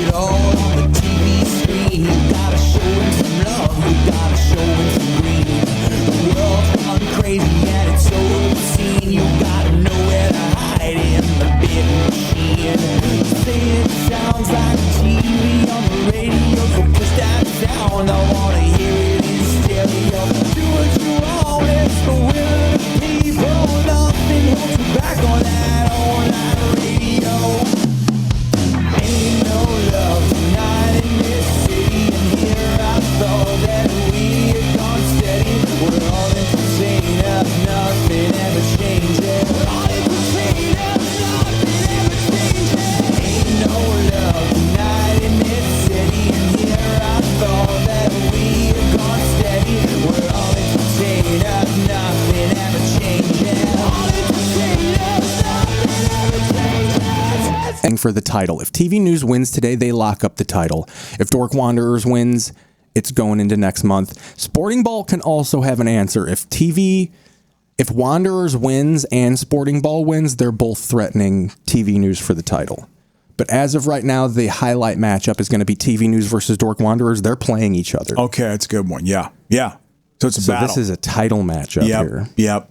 it all on the TV screen. You gotta show him some love, you gotta show him some green. The world's gone crazy and it's so obscene. You gotta know where to hide in the big machine. Say it sounds like TV on the radio, so push that sound. I wanna hear it in stereo. Do what you want, it's the will of the people. Nothing holds you back on that all-night radio. Ain't no love tonight in this city, and here I thought that we had gone steady. We're all entertained, nothing ever changes. We're all entertained, nothing ever changes. Ain't no love tonight in this city, and here I thought that we had gone steady. We're all entertained, nothing ever changes. All entertained, nothing ever changes. And for the title, if TV News wins today, they lock up the title. If Dork Wanderers wins, it's going into next month. Sporting Ball can also have an answer. If Wanderers wins and Sporting Ball wins, they're both threatening TV News for the title. But as of right now, the highlight matchup is going to be TV News versus Dork Wanderers. They're playing each other. Okay, that's a good one. Yeah. So it's a battle. This is a title matchup here. Yep.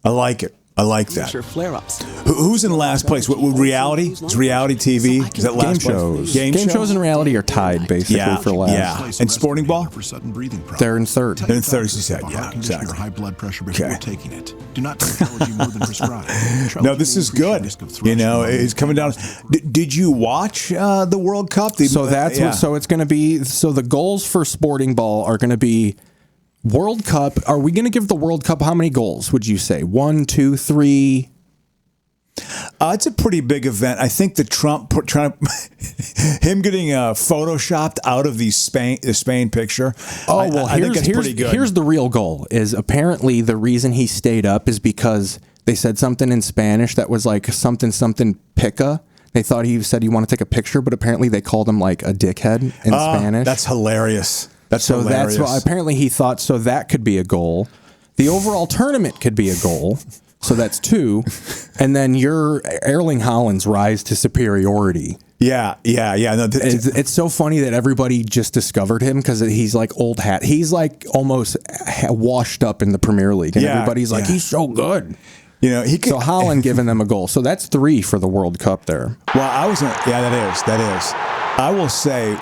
I like it. I like that. Flare-ups. Who's in last place? What reality? Is reality TV? Is that last Game place? shows. Game shows and reality are tied basically for last. Yeah. And Sporting Ball? They're in third. They're in third, she said. Yeah, exactly. Your high blood pressure before taking it. Do not take Trelegy more than prescribed. No, this is good. You know, it's coming down. Did you watch the World Cup? So it's going to be. So the goals for Sporting Ball are going to be World Cup. Are we going to give the World Cup how many goals? Would you say 1, 2, 3? It's a pretty big event. I think the him getting photoshopped out of the Spain picture. Oh well, I think that's pretty good. Here's the real goal. Is apparently the reason he stayed up is because they said something in Spanish that was like something pica. They thought he said he wanted to take a picture, but apparently they called him like a dickhead in Spanish. That's hilarious. That's hilarious. That's what apparently he thought. So that could be a goal. The overall tournament could be a goal. So that's 2. And then your Eerling Holland's rise to superiority. Yeah. No, it's so funny that everybody just discovered him because he's like old hat. He's like almost washed up in the Premier League. And everybody's like, he's so good. You know, so Holland giving them a goal. So that's 3 for the World Cup there. Well, that is. I will say,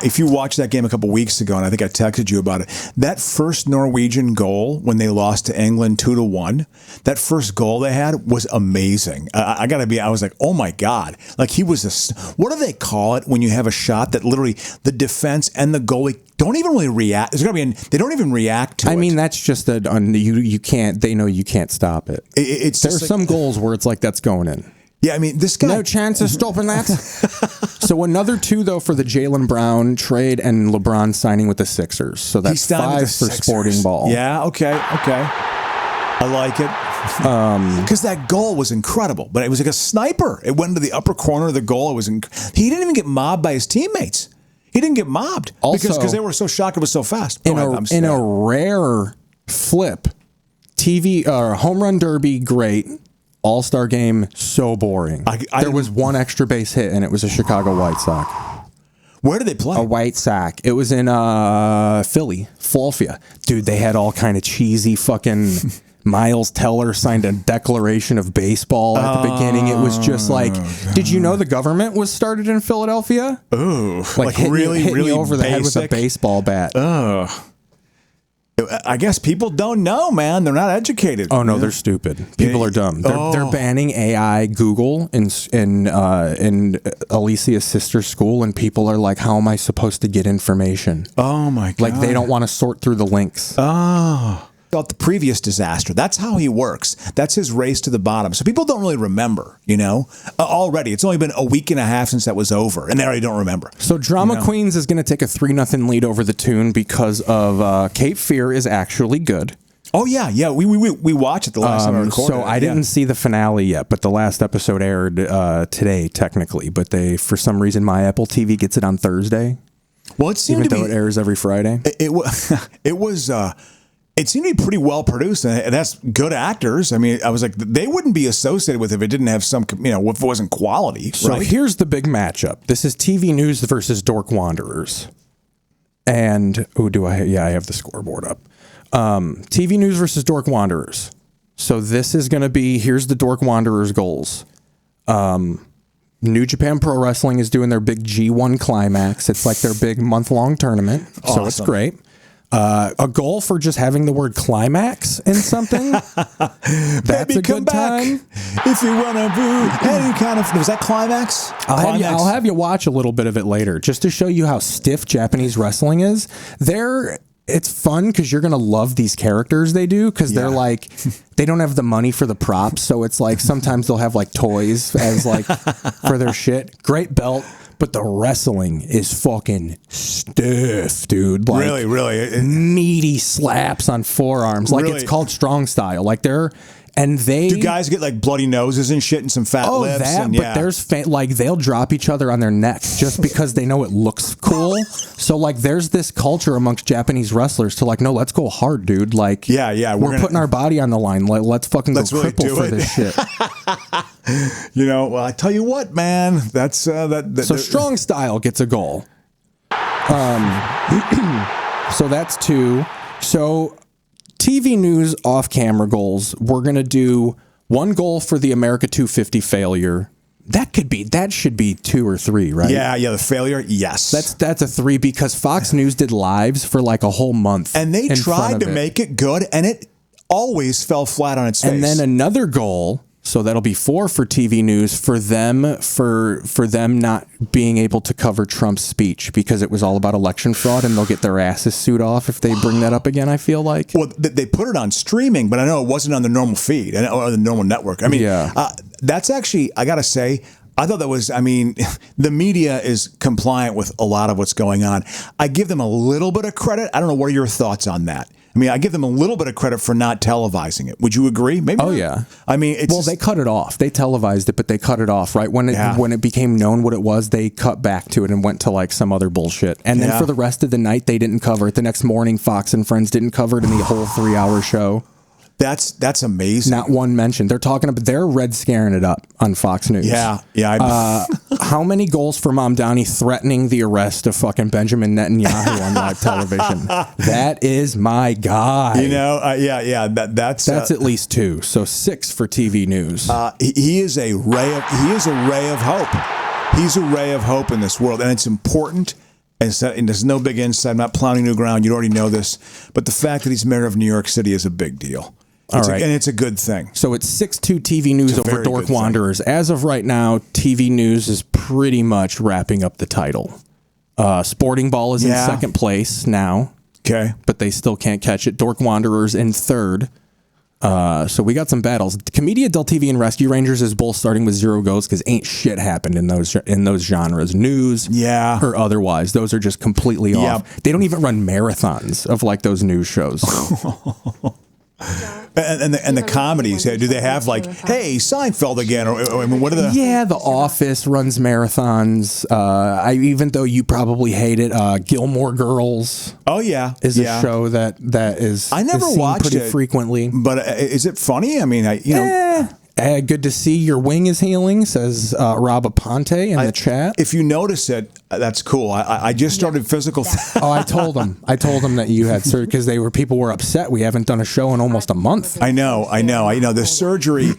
if you watched that game a couple weeks ago, and I think I texted you about it, that first Norwegian goal when they lost to England 2-1, that first goal they had was amazing. I was like, oh my God. Like he was what do they call it when you have a shot that literally the defense and the goalie don't even really react? They don't even react to it. I mean, that's just you can't, they know you can't stop it. There's some goals where it's like that's going in. Yeah, I mean, this guy... No chance of stopping that. So another 2, though, for the Jaylen Brown trade and LeBron signing with the Sixers. So that's 5 for Sporting Ball. Yeah, okay. I like it. Because that goal was incredible, but it was like a sniper. It went into the upper corner of the goal. He didn't even get mobbed by his teammates. He didn't get mobbed because they were so shocked it was so fast. In a rare flip, TV home run derby, great. All-Star game, so boring. There was one extra base hit, and it was a Chicago White Sox. Where did they play? A White Sox. It was in Philly, Philadelphia. Dude, they had all kind of cheesy fucking... Miles Teller signed a declaration of baseball at the beginning. It was just like, did you know the government was started in Philadelphia? Ooh, like really over the head with a baseball bat. Oh. I guess people don't know, man. They're not educated. Oh no, they're stupid. People are dumb. They're banning AI, Google, in Alicia's sister's school, and people are like, "How am I supposed to get information?" Oh my God! Like they don't want to sort through the links. Oh. About the previous disaster. That's how he works. That's his race to the bottom. So people don't really remember, already. It's only been a week and a half since that was over, and they already don't remember. So Drama Queens is going to take a 3-0 lead over the Toon because of Cape Fear is actually good. Oh, yeah. We watched it the last time I recorded. So I didn't see the finale yet, but the last episode aired today, technically. But for some reason, my Apple TV gets it on Thursday. Well, it seemed even though it airs every Friday. It was... it seemed to be pretty well produced, and that's good actors. I mean, I was like, they wouldn't be associated with it if it didn't have some, if it wasn't quality. So right? here's the big matchup. This is TV News versus Dork Wanderers. And, I have the scoreboard up. TV News versus Dork Wanderers. So this is going to be, here's the Dork Wanderers goals. New Japan Pro Wrestling is doing their big G1 climax. It's like their big month-long tournament. Awesome. So it's great. A goal for just having the word climax in something. That's Baby, a good time. If you want to boo any kind of, was that climax? I'll have you watch a little bit of it later just to show you how stiff Japanese wrestling is. It's fun because you're going to love these characters they do because they're like, they don't have the money for the props. So it's like sometimes they'll have like toys as like for their shit. Great belt. But the wrestling is fucking stiff, dude. Like, really? Meaty slaps on forearms. Like Really? it's called strong style. Like do guys get like bloody noses and shit and some fat lips? But there's they'll drop each other on their neck just because they know it looks cool. So like there's this culture amongst Japanese wrestlers to like, no, let's go hard, dude. Like, we're putting our body on the line. Like, let's fucking go cripple for this shit. Well, I tell you what, man, that's So strong style gets a goal. So that's 2. So TV News off-camera goals, we're going to do 1 goal for the America 250 failure. That should be 2 or 3, right? Yeah, the failure, yes. That's a 3 because Fox News did lives for like a whole month. And they tried to make it good, and it always fell flat on its face. And then another goal, so that'll be 4 for TV News for them not being able to cover Trump's speech because it was all about election fraud, and they'll get their asses sued off if they bring that up again, I feel like. Well, they put it on streaming, but I know it wasn't on the normal feed or the normal network. I mean, that's actually, I got to say, I thought that was, the media is compliant with a lot of what's going on. I give them a little bit of credit. I don't know, what are your thoughts on that? I give them a little bit of credit for not televising it. Would you agree? Maybe. Oh, not. Yeah. They cut it off. They televised it, but they cut it off, right? When it became known what it was, they cut back to it and went to like some other bullshit. And then for the rest of the night, they didn't cover it. The next morning, Fox and Friends didn't cover it in the whole 3-hour show. That's amazing. Not one mention. They're red scaring it up on Fox News. Yeah. How many goals for Mom Downey threatening the arrest of fucking Benjamin Netanyahu on live television? That is my guy. That's at least 2. So 6 for TV News. He is a ray of hope. He's a ray of hope in this world, and it's important. And there's no big insight. I'm not plowing new ground. You already know this. But the fact that he's mayor of New York City is a big deal. And it's a good thing. So it's 6-2 TV News over Dork Wanderers. As of right now, TV News is pretty much wrapping up the title. Sporting Ball is in second place now. Okay. But they still can't catch it. Dork Wanderers in third. So we got some battles. Comedia del TV and Rescue Rangers is both starting with 0 goals because ain't shit happened in those genres, news or otherwise. Those are just completely off. They don't even run marathons of like those news shows. And the comedies, do they have like, hey, Seinfeld again? Or what are the... Yeah, The Office runs marathons. Even though you probably hate it, Gilmore Girls. Oh, yeah. Is a show that is I never watched pretty frequently. But is it funny? Good to see your wing is healing, says Rob Aponte in the chat. If you notice it, that's cool. I just started physical. I told them that you had surgery because people were upset. We haven't done a show in almost a month. I know. The surgery.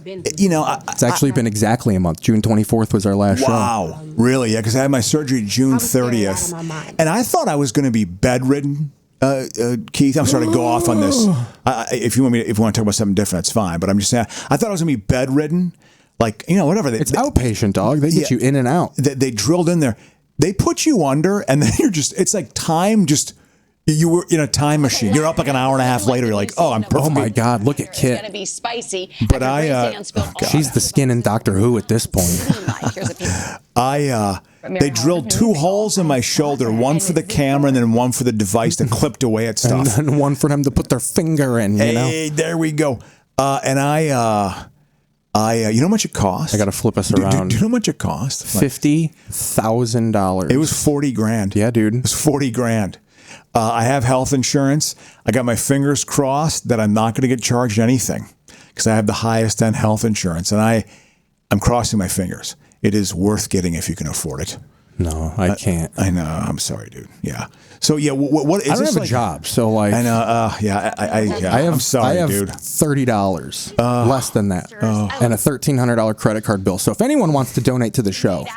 It's actually been exactly a month. June 24th was our last show. Wow, really? Yeah, because I had my surgery June 30th, and I thought I was going to be bedridden. Keith, I'm sorry to go off on this. If you want to talk about something different, that's fine. But I'm just saying, I thought I was going to be bedridden, whatever. It's outpatient, dog. They get you in and out. They drilled in there. They put you under, and then it's like time just. You were in a time machine. You're up like an hour and a half later. You're like, oh, I'm perfect. Oh my God, look at Kit. It's gonna be spicy. But she's the skin in Doctor Who at this point. They drilled 2 holes in my shoulder, one for the camera and then one for the device that clipped away at stuff. And then one for them to put their finger in, Hey, there we go. And you know how much it cost? I got to flip us around. Do you know how much it cost? $50,000. It was $40,000. Yeah, dude. It was $40,000. I have health insurance. I got my fingers crossed that I'm not going to get charged anything because I have the highest end health insurance, and I'm crossing my fingers. It is worth getting if you can afford it. No, I can't. I know. I'm sorry, dude. Yeah. So yeah, what is I don't this have like? a job, so like I know. I'm sorry, I have dude. $30, less than that, and a $1,300 credit card bill. So if anyone wants to donate to the show,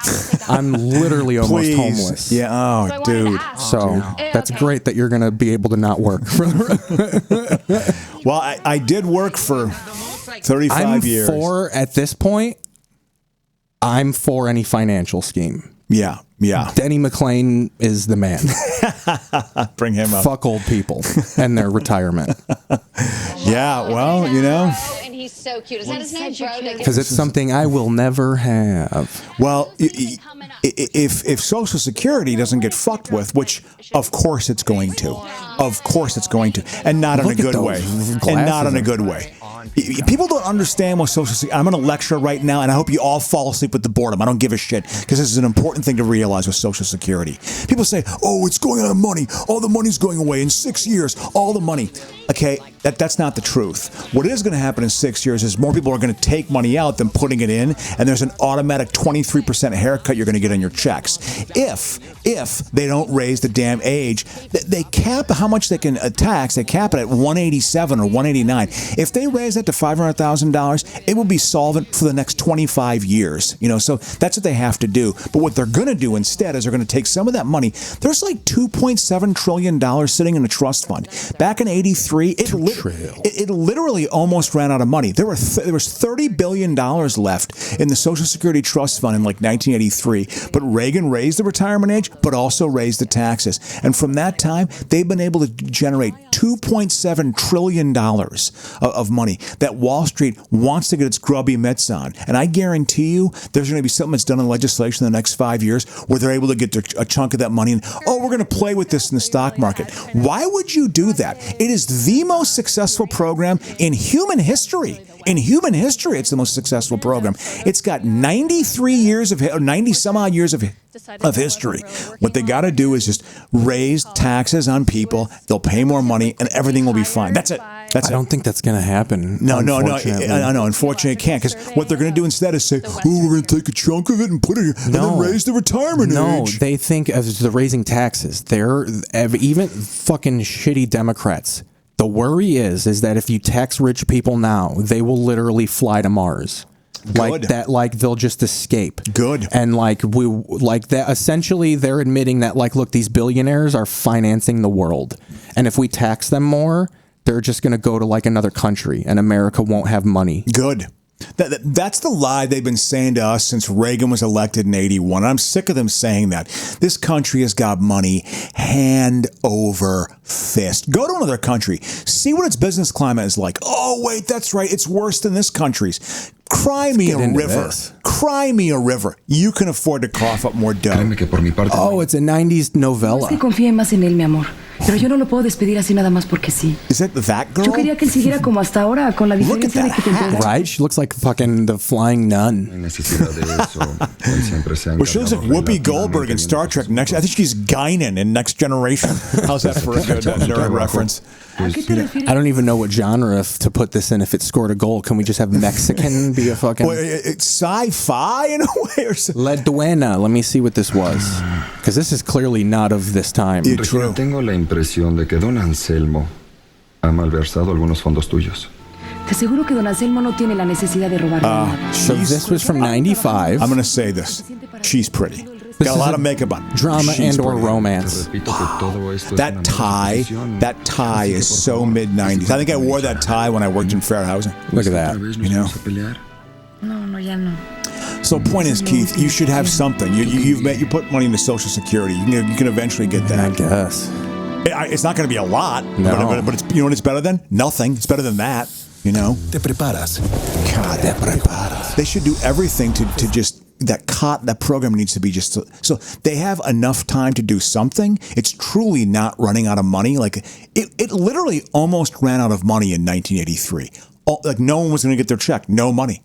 I'm literally almost Please. homeless. Yeah. Oh, dude. So that's great that you're going to be able to not work. Well, I did work for 35 years. At this point, I'm for any financial scheme. Yeah. Denny McClain is the man. Bring him up. Fuck old people and their retirement. Yeah, well, And he's so cute. Is that his name, bro? Because it's something I will never have. Well, if Social Security doesn't get fucked with, which of course it's going to, and not in a Look at good those way, glasses and not in a good way. People don't understand what Social Security. I'm going to lecture right now, and I hope you all fall asleep with the boredom. I don't give a shit because this is an important thing to realize with Social Security. People say, "Oh, it's going out of money. All the money's going away in 6 years. All the money." Okay, that's not the truth. What is going to happen in 6 years is more people are going to take money out than putting it in, and there's an automatic 23% haircut you're going to get on your checks. If they don't raise the damn age, they cap how much they can tax. They cap it at 187 or 189. If they raise that to $500,000, it will be solvent for the next 25 years. So that's what they have to do. But what they're going to do instead is they're going to take some of that money. There's like $2.7 trillion sitting in a trust fund. Back in '83, it literally almost ran out of money. There was $30 billion left in the Social Security Trust Fund in like 1983, but Reagan raised the retirement age, but also raised the taxes. And from that time, they've been able to generate $2.7 trillion of money that Wall Street wants to get its grubby mitts on. And I guarantee you, there's going to be something that's done in legislation in the next 5 years where they're able to get a chunk of that money. And, we're going to play with this in the stock market. Why would you do that? It is the most successful program in human history. In human history, it's the most successful program. It's got 90 some odd years of history. What they got to do is just raise taxes on people. They'll pay more money, and everything will be fine. That's it. I don't think that's going to happen. No. I know. Unfortunately, it can't, because what they're going to do instead is say, we're going to take a chunk of it and put it here, and then raise the retirement age. No, they think as the raising taxes. They're even fucking shitty Democrats. The worry is that if you tax rich people now, they will literally fly to Mars. Like that, like they'll just escape. Good. And like that, essentially they're admitting that, like, look, these billionaires are financing the world. And if we tax them more, they're just going to go to like another country and America won't have money. Good. That's the lie they've been saying to us since Reagan was elected in '81. I'm sick of them saying that. This country has got money hand over fist. Go to another country. See what its business climate is like. Oh, wait, that's right. It's worse than this country's. Cry me a river. Cry me a river. You can afford to cough up more dough. Oh, it's a 90s novella. Confíe más en él, mi amor. Pero yo no lo puedo despedir así nada más porque sí. Is that girl? Yo quería que él siguiera como hasta ahora, con la diferencia de que te entregas. Right? She looks like fucking the flying nun. Well, she looks like Whoopi Goldberg in Star Trek. I think she's Guinan in Next Generation. How's that for a good nerd reference? I don't even know what genre to put this in if it scored a goal. Can we just have Mexican be a fucking... Well, it's sci-fi in a way or something. La Duena. Let me see what this was. Because this is clearly not of this time. Yeah, true. Tengo la impresión de que Don Anselmo ha malversado algunos fondos tuyos. Te aseguro que Don Anselmo no tiene la necesidad de robar nada. So this was from 95. I'm going to say this. She's pretty. Got a lot of makeup on. Drama and or romance. That tie is so mid-90s. I think I wore that tie when I worked in fair housing. Look at that. No, ya no. So point is, Keith, you should have something. You put money into Social Security. You can eventually get that. I guess. It's not going to be a lot, no. but it's, you know what it's better than? Nothing. It's better than that, Te preparas. God, te preparas. They should do everything to just... That program needs to be just so they have enough time to do something. It's truly not running out of money. Like it literally almost ran out of money in 1983. Like no one was going to get their check. No money.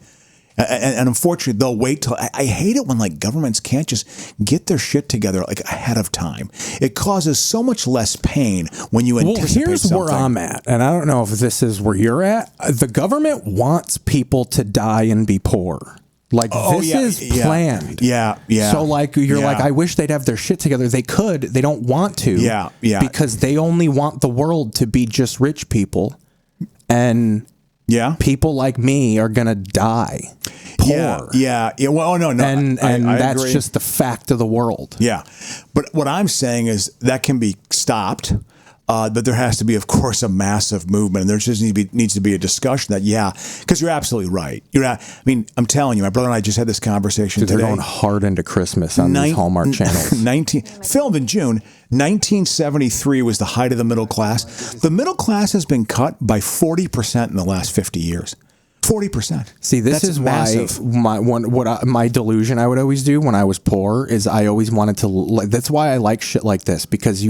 And unfortunately, they'll wait till. I hate it when like governments can't just get their shit together like ahead of time. It causes so much less pain when you anticipate here's something. where I'm at, and I don't know if this is where you're at. The government wants people to die and be poor. Like this is planned. Yeah. So like you're like, I wish they'd have their shit together. They could. They don't want to. Yeah. Because they only want the world to be just rich people, and people like me are gonna die poor. Yeah. Well, no. And I that's agree. just the fact of the world. Yeah. But what I'm saying is that can be stopped. But there has to be, of course, a massive movement. And there just needs to be a discussion that, because you're absolutely right. I'm telling you, my brother and I just had this conversation today. They're going hard into Christmas on these Hallmark channels. Filmed in June, 1973 was the height of the middle class. The middle class has been cut by 40% in the last 50 years. 40%. See, this is massive. Why my delusion I would always do when I was poor is I always wanted to. That's why I like shit like this, because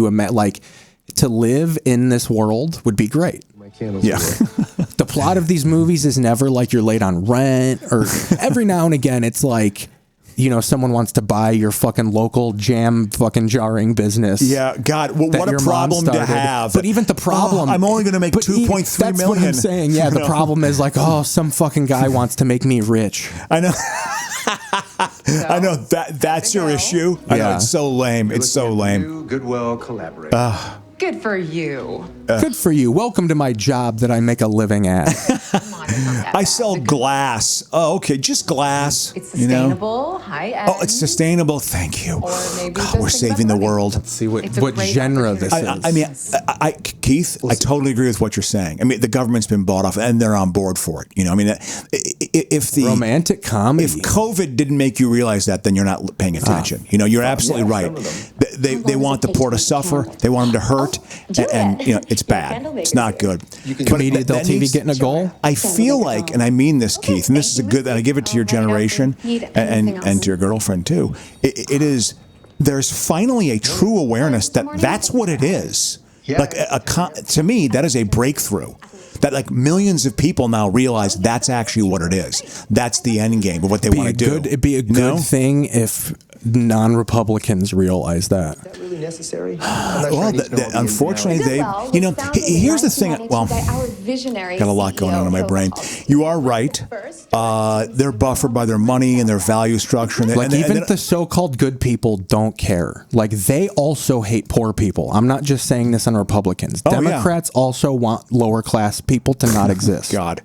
to live in this world would be great. Yeah. The plot of these movies is never like you're late on rent, or every now and again it's like, someone wants to buy your fucking local jam fucking jarring business. Yeah, God, what a problem to have. But even the problem, I'm only going to make 2.3 million. That's what I'm saying. Yeah, the problem is like, some fucking guy wants to make me rich. I know. I know that's your issue. I know, it's so lame. It's so lame. Goodwill collaborate. Good for you. Good for you. Welcome to my job that I make a living at. I sell glass. Oh, okay, just glass. It's sustainable, high end. Oh, it's sustainable. Thank you. Or maybe God, we're saving the world. Let's see what genre this is. I mean, Keith, I totally agree with what you're saying. I mean, the government's been bought off, and they're on board for it. If the romantic comedy, if COVID didn't make you realize that, then you're not paying attention. You're absolutely right. They want the poor to suffer. They want them to hurt, and it's bad. It's not good. Comedian Del TV getting a goal. I feel like, and I mean this, Keith, and this is a good. And I give it to your generation and to your girlfriend too. It is. There's finally a true awareness that that's what it is. Like to me, that is a breakthrough. That like millions of people now realize that's actually what it is. That's the end game of what they want to do. It'd be a good thing if non-Republicans realize that. Is that really necessary? Unfortunately, here's the thing. Well, got a lot going on in my brain. You are right. They're buffered by their money and their value structure. Even the so-called good people don't care. Like, they also hate poor people. I'm not just saying this on Republicans. Democrats also want lower-class people to not exist. God.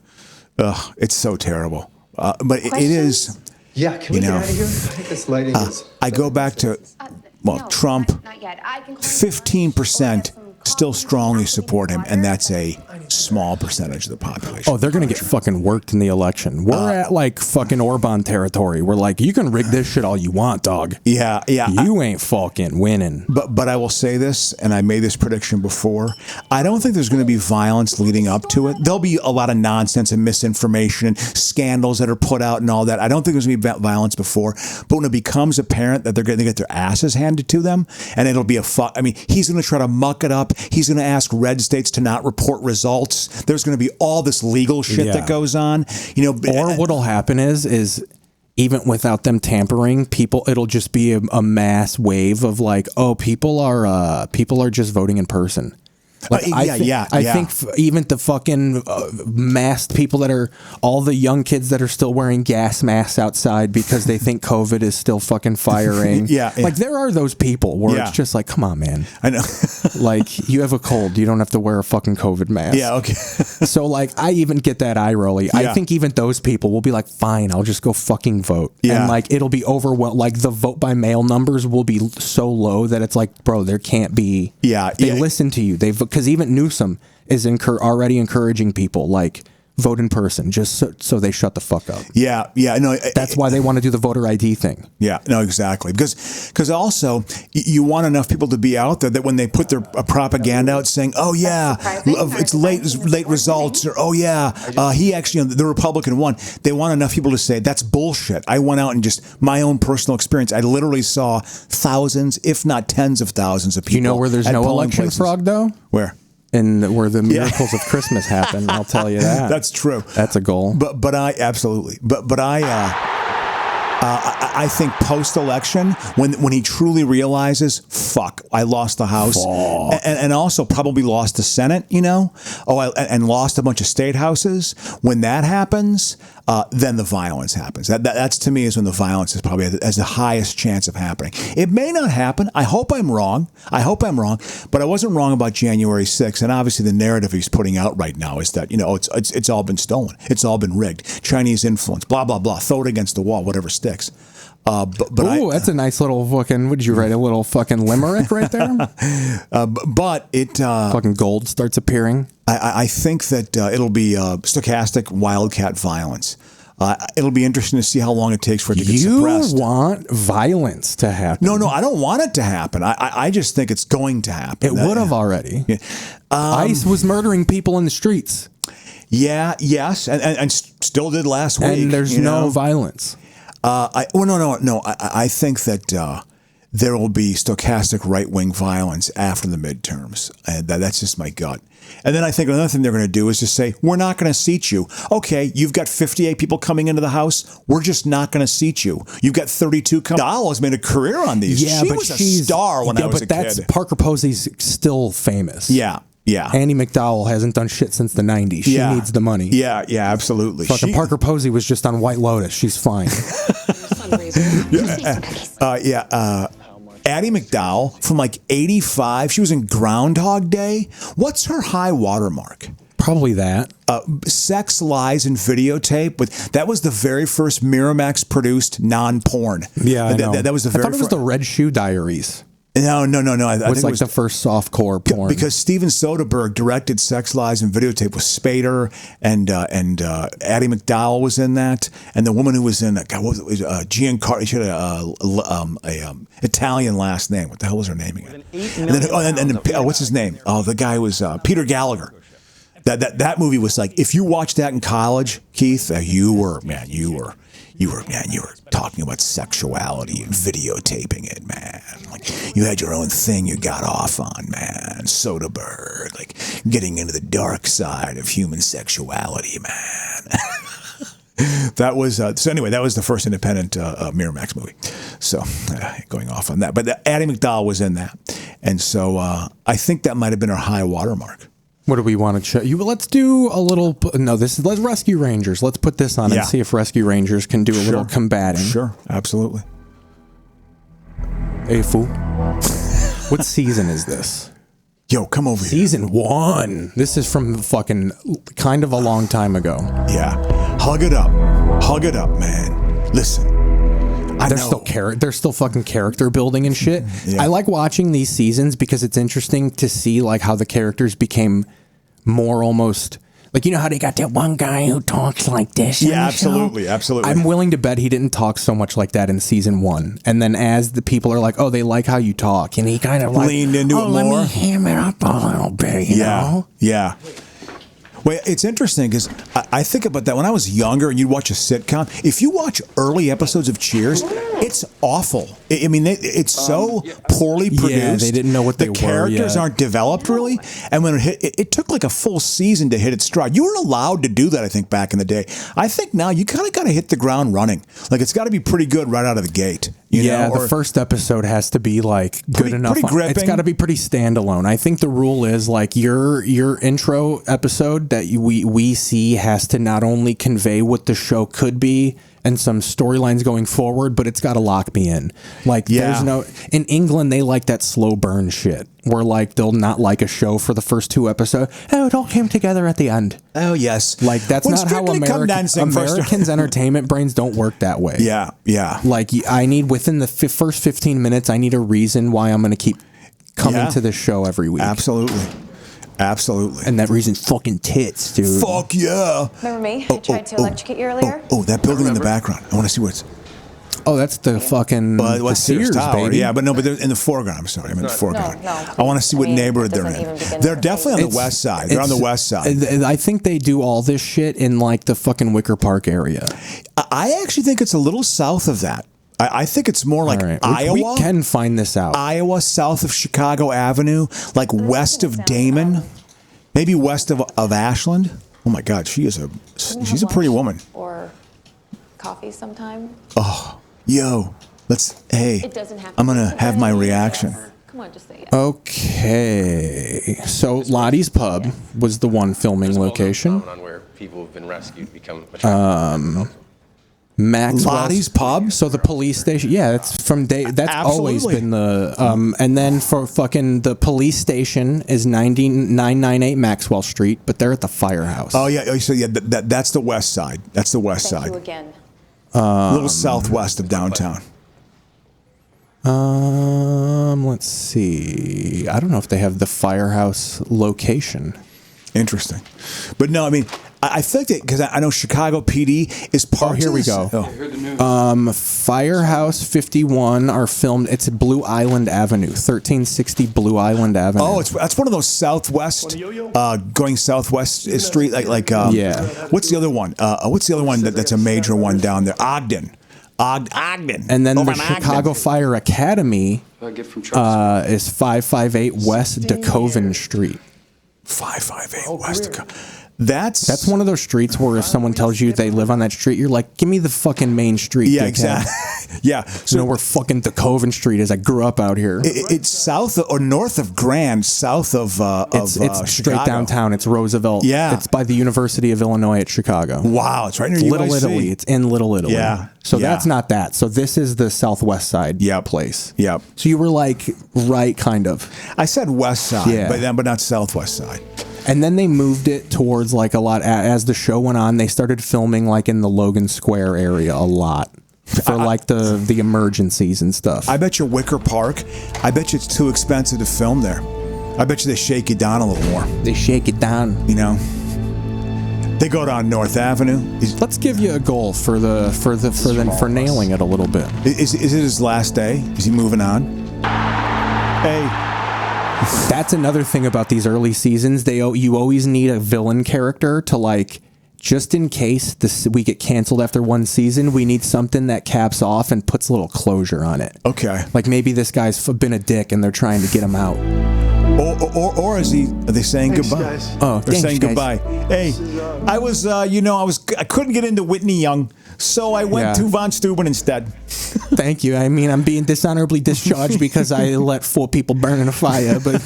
It's so terrible. But it is... Yeah, can we get out of here? I think this lighting is... I go back to, Trump, 15% still strongly support him, and that's a small percentage of the population. Oh, they're going to get fucking worked in the election. We're at like fucking Orban territory. We're like, you can rig this shit all you want, dog. Yeah. You ain't fucking winning. But I will say this, and I made this prediction before. I don't think there's going to be violence leading up to it. There'll be a lot of nonsense and misinformation and scandals that are put out and all that. I don't think there's going to be violence before. But when it becomes apparent that they're going to get their asses handed to them, and it'll be he's going to try to muck it up. He's going to ask red states to not report results. There's going to be all this legal shit that goes on. Or what'll happen is even without them tampering, it'll just be a mass wave of like, people are just voting in person. Like, I think even the fucking masked people that are all the young kids that are still wearing gas masks outside because they think COVID is still fucking firing. Like, there are those people where it's just like, come on, man. I know. Like, you have a cold, you don't have to wear a fucking COVID mask. Yeah, okay. So like, I even get that eye rolly. I think even those people will be like, fine, I'll just go fucking vote. And like, it'll be overwhelmed. Like, the vote by mail numbers will be so low that it's like, bro, there can't be. They listen to you. Because even Newsom is already encouraging people like, vote in person, just so they shut the fuck up. No, that's why they want to do the voter ID thing. Exactly, because also you want enough people to be out there that when they put their propaganda out saying, it's late results, or he actually, the Republican won, they want enough people to say that's bullshit. I went out and just my own personal experience, I literally saw thousands, if not tens of thousands of people. You know where there's no election fraud though? Where? and where the miracles of Christmas happen. I'll tell you that. That's true. That's a goal. But I absolutely. But I think post-election, when he truly realizes, fuck, I lost the House, and also probably lost the Senate, and lost a bunch of state houses. When that happens, then the violence happens. That's to me is when the violence is probably has the highest chance of happening. It may not happen. I hope I'm wrong. But I wasn't wrong about January 6th. And obviously the narrative he's putting out right now is that, it's all been stolen. It's all been rigged. Chinese influence, blah, blah, blah. Throw it against the wall, whatever sticks. Ooh, that's a nice little fucking, what did you write? A little fucking limerick right there? But it... fucking gold starts appearing. I think that it'll be stochastic wildcat violence. It'll be interesting to see how long it takes for it to get suppressed. You want violence to happen? No, I don't want it to happen. I just think it's going to happen. It would have already. Yeah. ICE was murdering people in the streets. Yeah, yes, and still did last week. And there's no violence. No. I think that there will be stochastic right-wing violence after the midterms. That's just my gut. And then I think another thing they're going to do is just say, we're not going to seat you. Okay, you've got 58 people coming into the House. We're just not going to seat you. You've got 32 coming. Doll has made a career on these. Yeah, she but was a star when I was a kid. But that's Parker Posey's still famous. Yeah. Annie McDowell hasn't done shit since the 90s. She needs the money. Yeah, absolutely. Fucking Parker Posey was just on White Lotus. She's fine. Addie McDowell from like 85. She was in Groundhog Day. What's her high watermark? Probably that. Sex, Lies, and Videotape. But that was the very first Miramax produced non-porn. Yeah, I know. That was the very I thought it was the Red Shoe Diaries. No. I think it was the first softcore porn. Because Steven Soderbergh directed Sex, Lies, and Videotape with Spader, and Addie McDowell was in that, and the woman who was in God, what was it? Giancarlo. She had a Italian last name. What the hell was her name again? And then what's his name? Oh, the guy was Peter Gallagher. That movie was like, if you watched that in college, Keith, you were talking about sexuality and videotaping it, man. Like, you had your own thing you got off on, man. Soderbergh, like getting into the dark side of human sexuality, man. That was so. Anyway, that was the first independent Miramax movie. So going off on that, but Addie McDowell was in that, and so I think that might have been her high watermark. What do we want to show you? Let's do a little. No, let's Rescue Rangers. Let's put this on and see if Rescue Rangers can do a little combating. Sure, absolutely. Hey, fool. What season is this? Yo, come over here. Season 1. This is from fucking kind of a long time ago. Yeah. Hug it up, man. Listen. They're still fucking character building and shit. Yeah. I like watching these seasons because it's interesting to see like how the characters became more almost like, you know how they got that one guy who talks like this. Yeah, absolutely. I'm willing to bet he didn't talk so much like that in season 1. And then as the people are like, oh, they like how you talk, and he kind of like leaned into it more. Let me ham it up a little bit, you know? Yeah. Well, it's interesting because I think about that when I was younger and you'd watch a sitcom. If you watch early episodes of Cheers, it's awful. I mean, it's so poorly produced. Yeah, they didn't know what they were. The characters aren't developed really. And when it took like a full season to hit its stride. You weren't allowed to do that, I think, back in the day. I think now you kind of got to hit the ground running. Like, it's got to be pretty good right out of the gate. You know, the first episode has to be like good enough. Pretty gripping. It's got to be pretty standalone. I think the rule is like your intro episode that we see has to not only convey what the show could be and some storylines going forward, but it's got to lock me in. Like, there's no... In England, they like that slow burn shit, where, like, they'll not like a show for the first 2 episodes. Oh, it all came together at the end. Oh, yes. Like, that's not how Americans' entertainment brains don't work that way. Yeah. Like, I need, within the first 15 minutes, I need a reason why I'm going to keep coming to this show every week. Absolutely. And that reason's fucking tits, dude. Fuck yeah. Remember me? I tried to electrocute you earlier. That building in the background. I want to see what's... Oh, that's the fucking the Sears Tower, baby. Yeah, but they're in the foreground. I'm sorry, I'm in the foreground. No. I want to see what neighborhood they're in. They're definitely on the west side. They're on the west side. I think they do all this shit in like the fucking Wicker Park area. I actually think it's a little south of that. I think it's more like Iowa. We can find this out. Iowa, south of Chicago Avenue, like west of Damon. Maybe west of Ashland. Oh my God, she's a pretty woman. Or coffee sometime. Oh, yo, hey, It doesn't have to I'm be gonna have my today. reaction. Yes. Come on, just say yes. Okay. So Lottie's Pub was the one filming location. Where people who've been rescued become Maxwell's Lottie's Pub. So the police station, yeah, it's from day. That's always Absolutely. been the. And then for fucking the police station is 998 Maxwell Street, but they're at the firehouse. Oh yeah, so yeah, that's the west side. That's the west Thank side. you again. A little southwest of downtown. Let's see. I don't know if they have the firehouse location. Interesting, but no, I mean, I think that because I know Chicago PD is part. Oh, here we go. Firehouse 51 are filmed. It's at Blue Island Avenue, 1360 Blue Island Avenue. Oh, that's one of those southwest, going southwest street, yeah. What's the other one? What's the other one that's a major one down there? Ogden. Ogden. And then Over the in Chicago Ogden. Fire Academy is 558 West DeKoven Street. 558 West. That's one of those streets where if someone tells you they live on that street, you're like, give me the fucking main street. Yeah, dickhead." exactly. Yeah. So you know where fucking DeKoven Street is. I grew up out here. It's south or north of Grand, south of It's straight Chicago. downtown. It's Roosevelt. Yeah. It's by the University of Illinois at Chicago. Wow, it's right near Little UIC. Italy. It's in Little Italy. Yeah. So Yeah. that's not that. So this is the southwest side place. Yep. So you were like right kind of. I said west side, Yeah. but not southwest side. And then they moved it towards like a lot as the show went on. They started filming like in the Logan Square area a lot for like the emergencies and stuff. I bet you Wicker Park. I bet you it's too expensive to film there. I bet you they shake you down a little more. They shake it down. You know. They go down North Avenue. Let's give you a goal for nailing it a little bit. Is it his last day? Is he moving on? Hey. That's another thing about these early seasons. You always need a villain character to like, just in case we get canceled after one season, we need something that caps off and puts a little closure on it. Okay. Like maybe this guy's been a dick and they're trying to get him out. Or are they saying goodbye? Guys. Oh, They're saying goodbye. Hey, I couldn't get into Whitney Young, so I went to Von Steuben instead. Thank you. I mean, I'm being dishonorably discharged because I let 4 people burn in a fire. But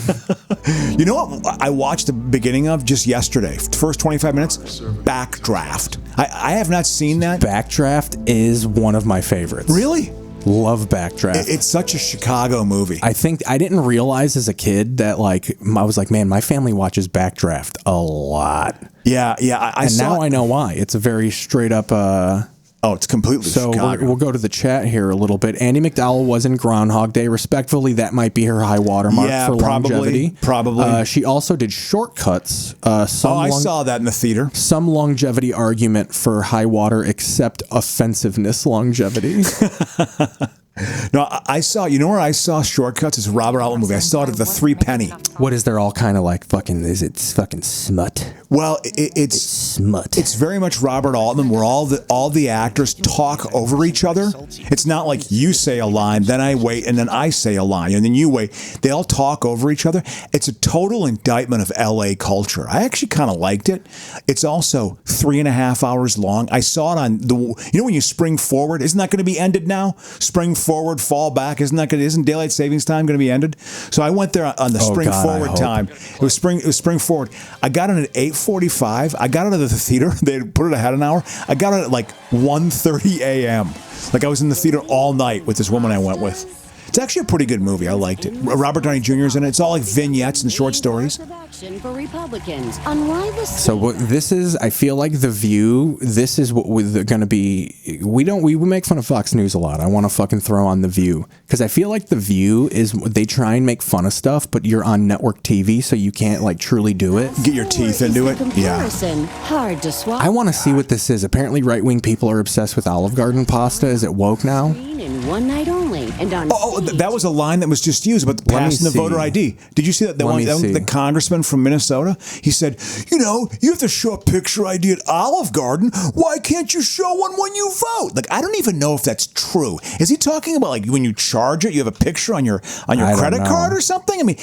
you know what? I watched the beginning of just yesterday. First 25 minutes, Backdraft. I have not seen that. Backdraft is one of my favorites. Really? Love Backdraft. It's such a Chicago movie. I didn't realize as a kid that like I was like, man, my family watches Backdraft a lot. Yeah. Now I know why. It's a very straight up. It's completely Chicago. We'll go to the chat here a little bit. Andy McDowell was in Groundhog Day. Respectfully, that might be her high watermark for longevity. Probably. She also did Shortcuts. I saw that in the theater. Some longevity argument for high water, except offensiveness longevity. No, I saw. You know where I saw Shortcuts? It's a Robert Altman movie. I saw it at the 3 Penny. What is there all kind of like fucking? Is it fucking smut? Well, it's smut. It's very much Robert Altman, where all the actors talk over each other. It's not like you say a line, then I wait, and then I say a line, and then you wait. They all talk over each other. It's a total indictment of LA culture. I actually kind of liked it. It's also 3.5 hours long. I saw it on when you spring forward, isn't that going to be ended now? Spring forward, fall back, isn't daylight savings time going to be ended? So I went there on the spring forward time. It was spring forward. I got in at 8:45. I got out of the theater. They had put it ahead an hour. I got out at like 1:30 a.m. Like I was in the theater all night with this woman I went with. It's actually a pretty good movie. I liked it. Robert Downey Jr. is in it. It's all like vignettes and short stories. For Republicans on why the So what this is, I feel like The View. This is what we're going to be. We make fun of Fox News a lot. I want to fucking throw on The View because I feel like The View is they try and make fun of stuff, but you're on network TV, so you can't like truly do it. Get your teeth into it. Yeah. Hard to swallow. I want to see what this is. Apparently, right wing people are obsessed with Olive Garden pasta. Is it woke now? in one night only. And on that was a line that was just used about passing the voter ID. Did you see that? The congressman from Minnesota, he said, you have to show a picture ID at Olive Garden. Why can't you show one when you vote? Like, I don't even know if that's true. Is he talking about like when you charge it, you have a picture on your credit card or something? I mean,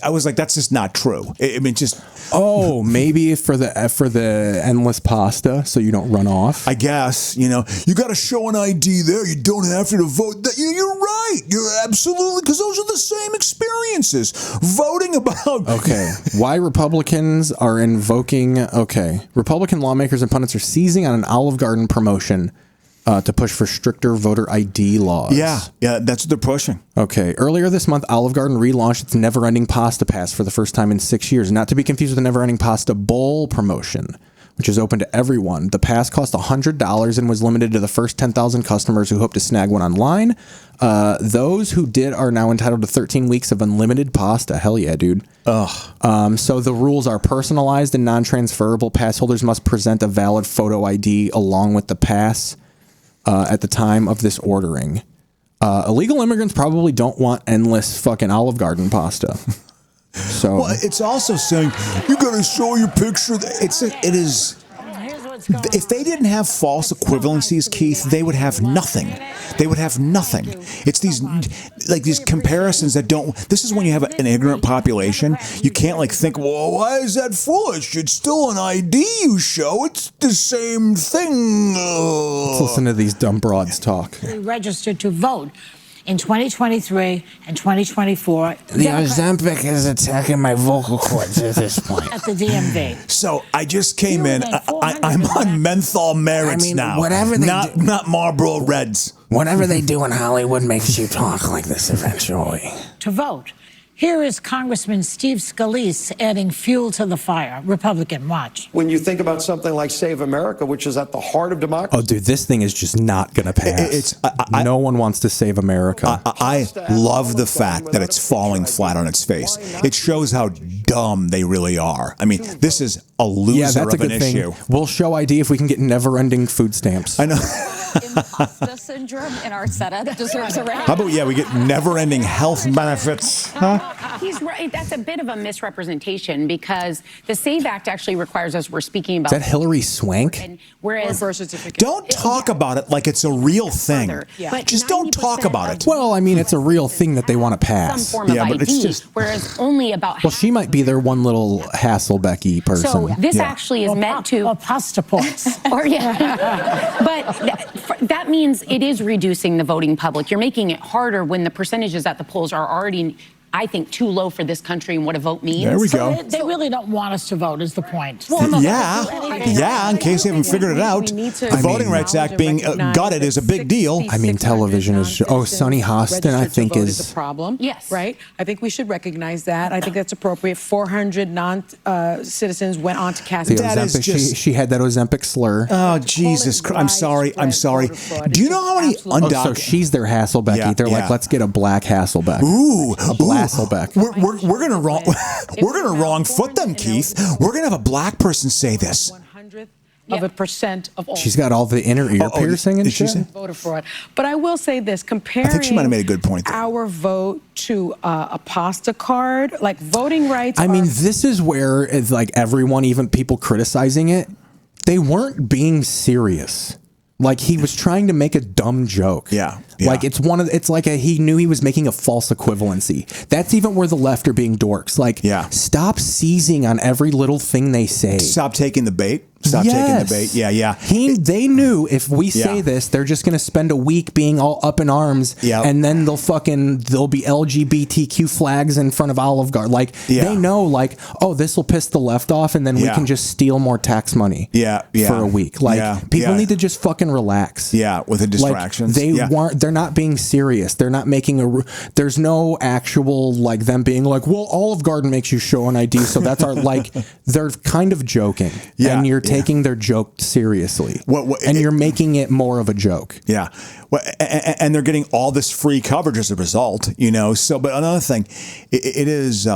I was like, that's just not true. Maybe for the endless pasta, so you don't run off. I guess, you got to show an ID there. You don't have to vote. You're right. You're absolutely, because those are the same experiences. Voting about. Okay. Why Republicans are invoking. Okay. Republican lawmakers and pundits are seizing on an Olive Garden promotion to push for stricter voter ID laws. Yeah, that's what they're pushing. Okay. Earlier this month, Olive Garden relaunched its Never Ending Pasta Pass for the first time in 6 years, not to be confused with the Never Ending Pasta Bowl promotion, which is open to everyone. The pass cost $100 and was limited to the first 10,000 customers who hope to snag one online. Those who did are now entitled to 13 weeks of unlimited pasta. Hell yeah, dude. Ugh. So the rules are personalized and non-transferable. Pass holders must present a valid photo ID along with the pass at the time of this ordering. Illegal immigrants probably don't want endless fucking Olive Garden pasta. So it's also saying you got to show your picture. It is. If they didn't have false equivalencies, Keith, they would have nothing. They would have nothing. It's these comparisons that don't. This is when you have an ignorant population. You can't think, well, why is that foolish? It's still an ID you show. It's the same thing. Let's listen to these dumb broads talk. Registered to vote in 2023 and 2024. The Ozempic is attacking my vocal cords at this point. At the DMV. So I just came in. I'm on menthol merits now. Whatever they do, not Marlboro Reds. Whatever they do in Hollywood makes you talk like this eventually. To vote. Here is Congressman Steve Scalise adding fuel to the fire. Republican, watch. When you think about something like Save America, which is at the heart of democracy. Oh, dude, this thing is just not going to pass. No one wants to save America. I love the fact that it's falling flat on its face. It shows how dumb they really are. I mean, this is a loser of an issue. We'll show ID if we can get never-ending food stamps. I know. Imposter syndrome in our setup deserves a round. How about, we get never-ending health benefits? Huh? He's right. That's a bit of a misrepresentation because the SAVE Act actually requires us. We're speaking about. Is that Hillary Swank? Whereas birth certificate. Don't talk about it like it's a real thing. But just don't talk about it. Well, I mean, it's a real thing that they want to pass. Some form of ID, but it's just. Whereas only about. Well, she might be their one little Hasselbecky person. So this actually is meant to. Pasta points. But that means it is reducing the voting public. You're making it harder when the percentages at the polls are already, I think, too low for this country and what a vote means. There we go. They really don't want us to vote is the point. In case you haven't figured it out, the Voting Rights Act being gutted is a big deal. I mean, television is... Sonny Hostin, I think, is... a problem. Yes. Right? I think we should recognize that. I think that's appropriate. 400 non-citizens went on to cast. She had that Ozempic slur. Oh, Jesus Christ. I'm sorry. Do you know how many undocumented... so she's their Hasselbecky. They're like, let's get a black Hasselbeck. A black Hasselbeck. We're gonna wrong foot them, Keith. We're gonna have a black person say this. 100th of a percent of all. She's got all the inner ear piercing and shit. Voter fraud. But I will say this: comparing, I think she might have made a good point there. Our vote to a pasta card, like voting rights. I mean, this is where it's like everyone, even people criticizing it, they weren't being serious. Like he was trying to make a dumb joke. Yeah. Like he knew he was making a false equivalency. That's even where the left are being dorks. Like, stop seizing on every little thing they say. Stop taking the bait. Stop taking the bait. Yeah. They knew if we say this, they're just going to spend a week being all up in arms, and then there'll be LGBTQ flags in front of Olive Garden. Like they know, like, oh, this will piss the left off, and then we can just steal more tax money. For a week. Like people need to just fucking relax. Yeah, with the distractions. Like, they're not being serious. They're not making there's no actual like them being like, well, Olive Garden makes you show an ID, so that's our like. They're kind of joking, and you're taking their joke seriously, and you're making it more of a joke. Yeah, well, and they're getting all this free coverage as a result, you know. So, but another thing, it is.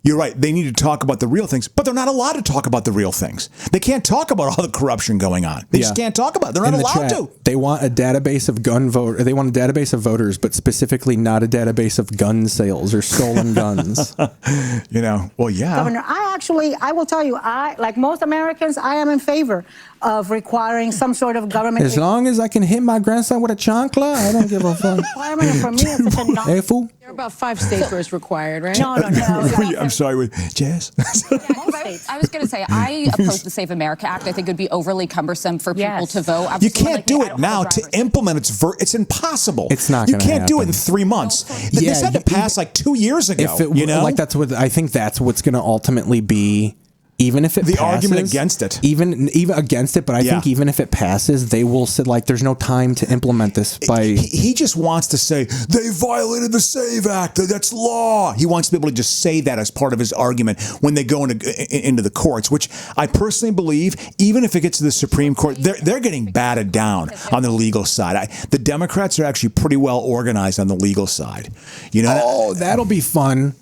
You're right. They need to talk about the real things, but they're not allowed to talk about the real things. They can't talk about all the corruption going on. They just can't talk about it. They're not allowed to. They want a database of They want a database of voters, but specifically not a database of gun sales or stolen guns. Well, yeah. Governor, I will tell you, like most Americans, I am in favor of requiring some sort of government. As long as I can hit my grandson with a chancla, I don't give a fuck. Requirement for me is such a non- Hey, fool. There are about 5 states where it's required, right? No. I'm sorry, with Jazz. I was going to say, I oppose the Save America Act. I think it would be overly cumbersome for people to vote. You can't do it now to implement. It's impossible. It's not. You can't do it in 3 months. This had to pass like 2 years ago. Like that's what I think. That's what's going to ultimately be. Even if it the passes, argument against it, even against it, but I think even if it passes, they will say like, "There's no time to implement this." He just wants to say they violated the Save Act. That's law. He wants to be able to just say that as part of his argument when they go into the courts, which I personally believe, even if it gets to the Supreme Court, they're getting batted down on the legal side. The Democrats are actually pretty well organized on the legal side. Oh, that'll be fun.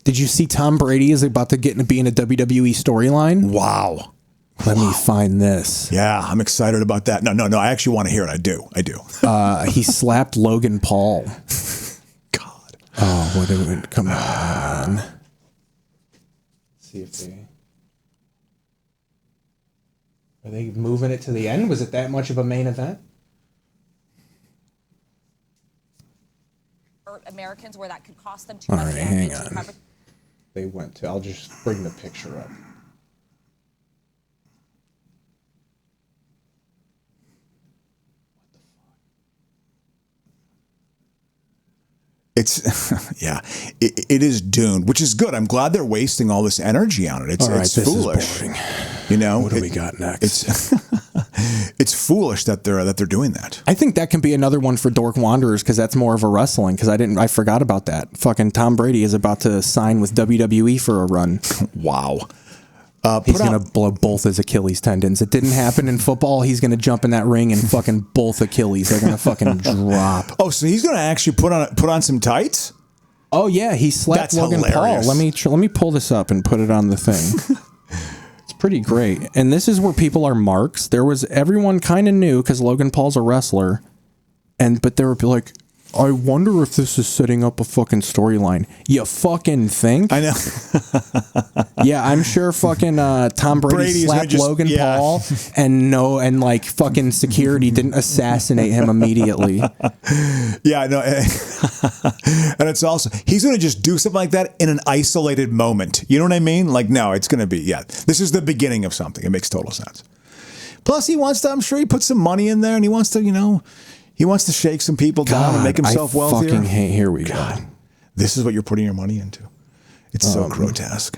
Did you see Tom Brady is about to be in a WWE storyline? Wow. Let me find this. Yeah, I'm excited about that. No. I actually want to hear it. I do. He slapped Logan Paul. God. Oh, what did it come on? Let's see if are they moving it to the end? Was it that much of a main event? Americans where that could cost them too much. All right, hang on. They went to. I'll just bring the picture up. It's it is doomed, which is good. I'm glad they're wasting all this energy on it. It's foolish. What do we got next? It's foolish that they're doing that. I think that can be another one for Dork Wanderers because that's more of a wrestling. Because I forgot about that. Fucking Tom Brady is about to sign with WWE for a run. Wow. He's going to blow both his Achilles tendons. It didn't happen in football. He's going to jump in that ring and fucking both Achilles. They're going to fucking drop. Oh, so he's going to actually put on some tights? Oh yeah, he slapped Logan Paul. Let me pull this up and put it on the thing. It's pretty great. And this is where people are marks. Everyone kind of knew because Logan Paul's a wrestler, but they were like, I wonder if this is setting up a fucking storyline. You fucking think? I know. Yeah, I'm sure fucking Tom Brady slapped Logan Paul and like fucking security didn't assassinate him immediately. Yeah, no. And it's also, he's going to just do something like that in an isolated moment. You know what I mean? Like, no, it's going to be, this is the beginning of something. It makes total sense. Plus, he wants to, I'm sure he put some money in there and he wants to, he wants to shake some people down and make himself wealthier. Fucking hate. Here we go. This is what you're putting your money into. It's so grotesque.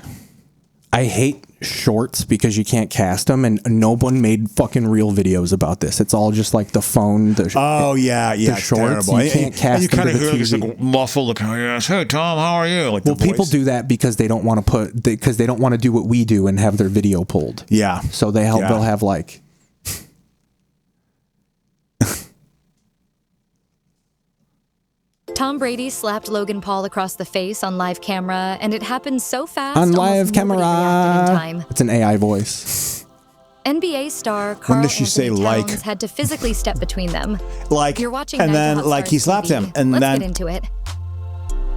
I hate shorts because you can't cast them, and no one made fucking real videos about this. It's all just like the phone. The shorts. Terrible. You can't cast. And you kind of hear this like muffled. Hey Tom, how are you? Like, people do that because they don't want to because they don't want to do what we do and have their video pulled. Yeah. So they'll have like. Tom Brady slapped Logan Paul across the face on live camera, and it happened so fast. On live camera. In time. It's an AI voice. NBA star Carl Anthony Towns had to physically step between them. You're watching, and then like he slapped him, and Let's then get into it.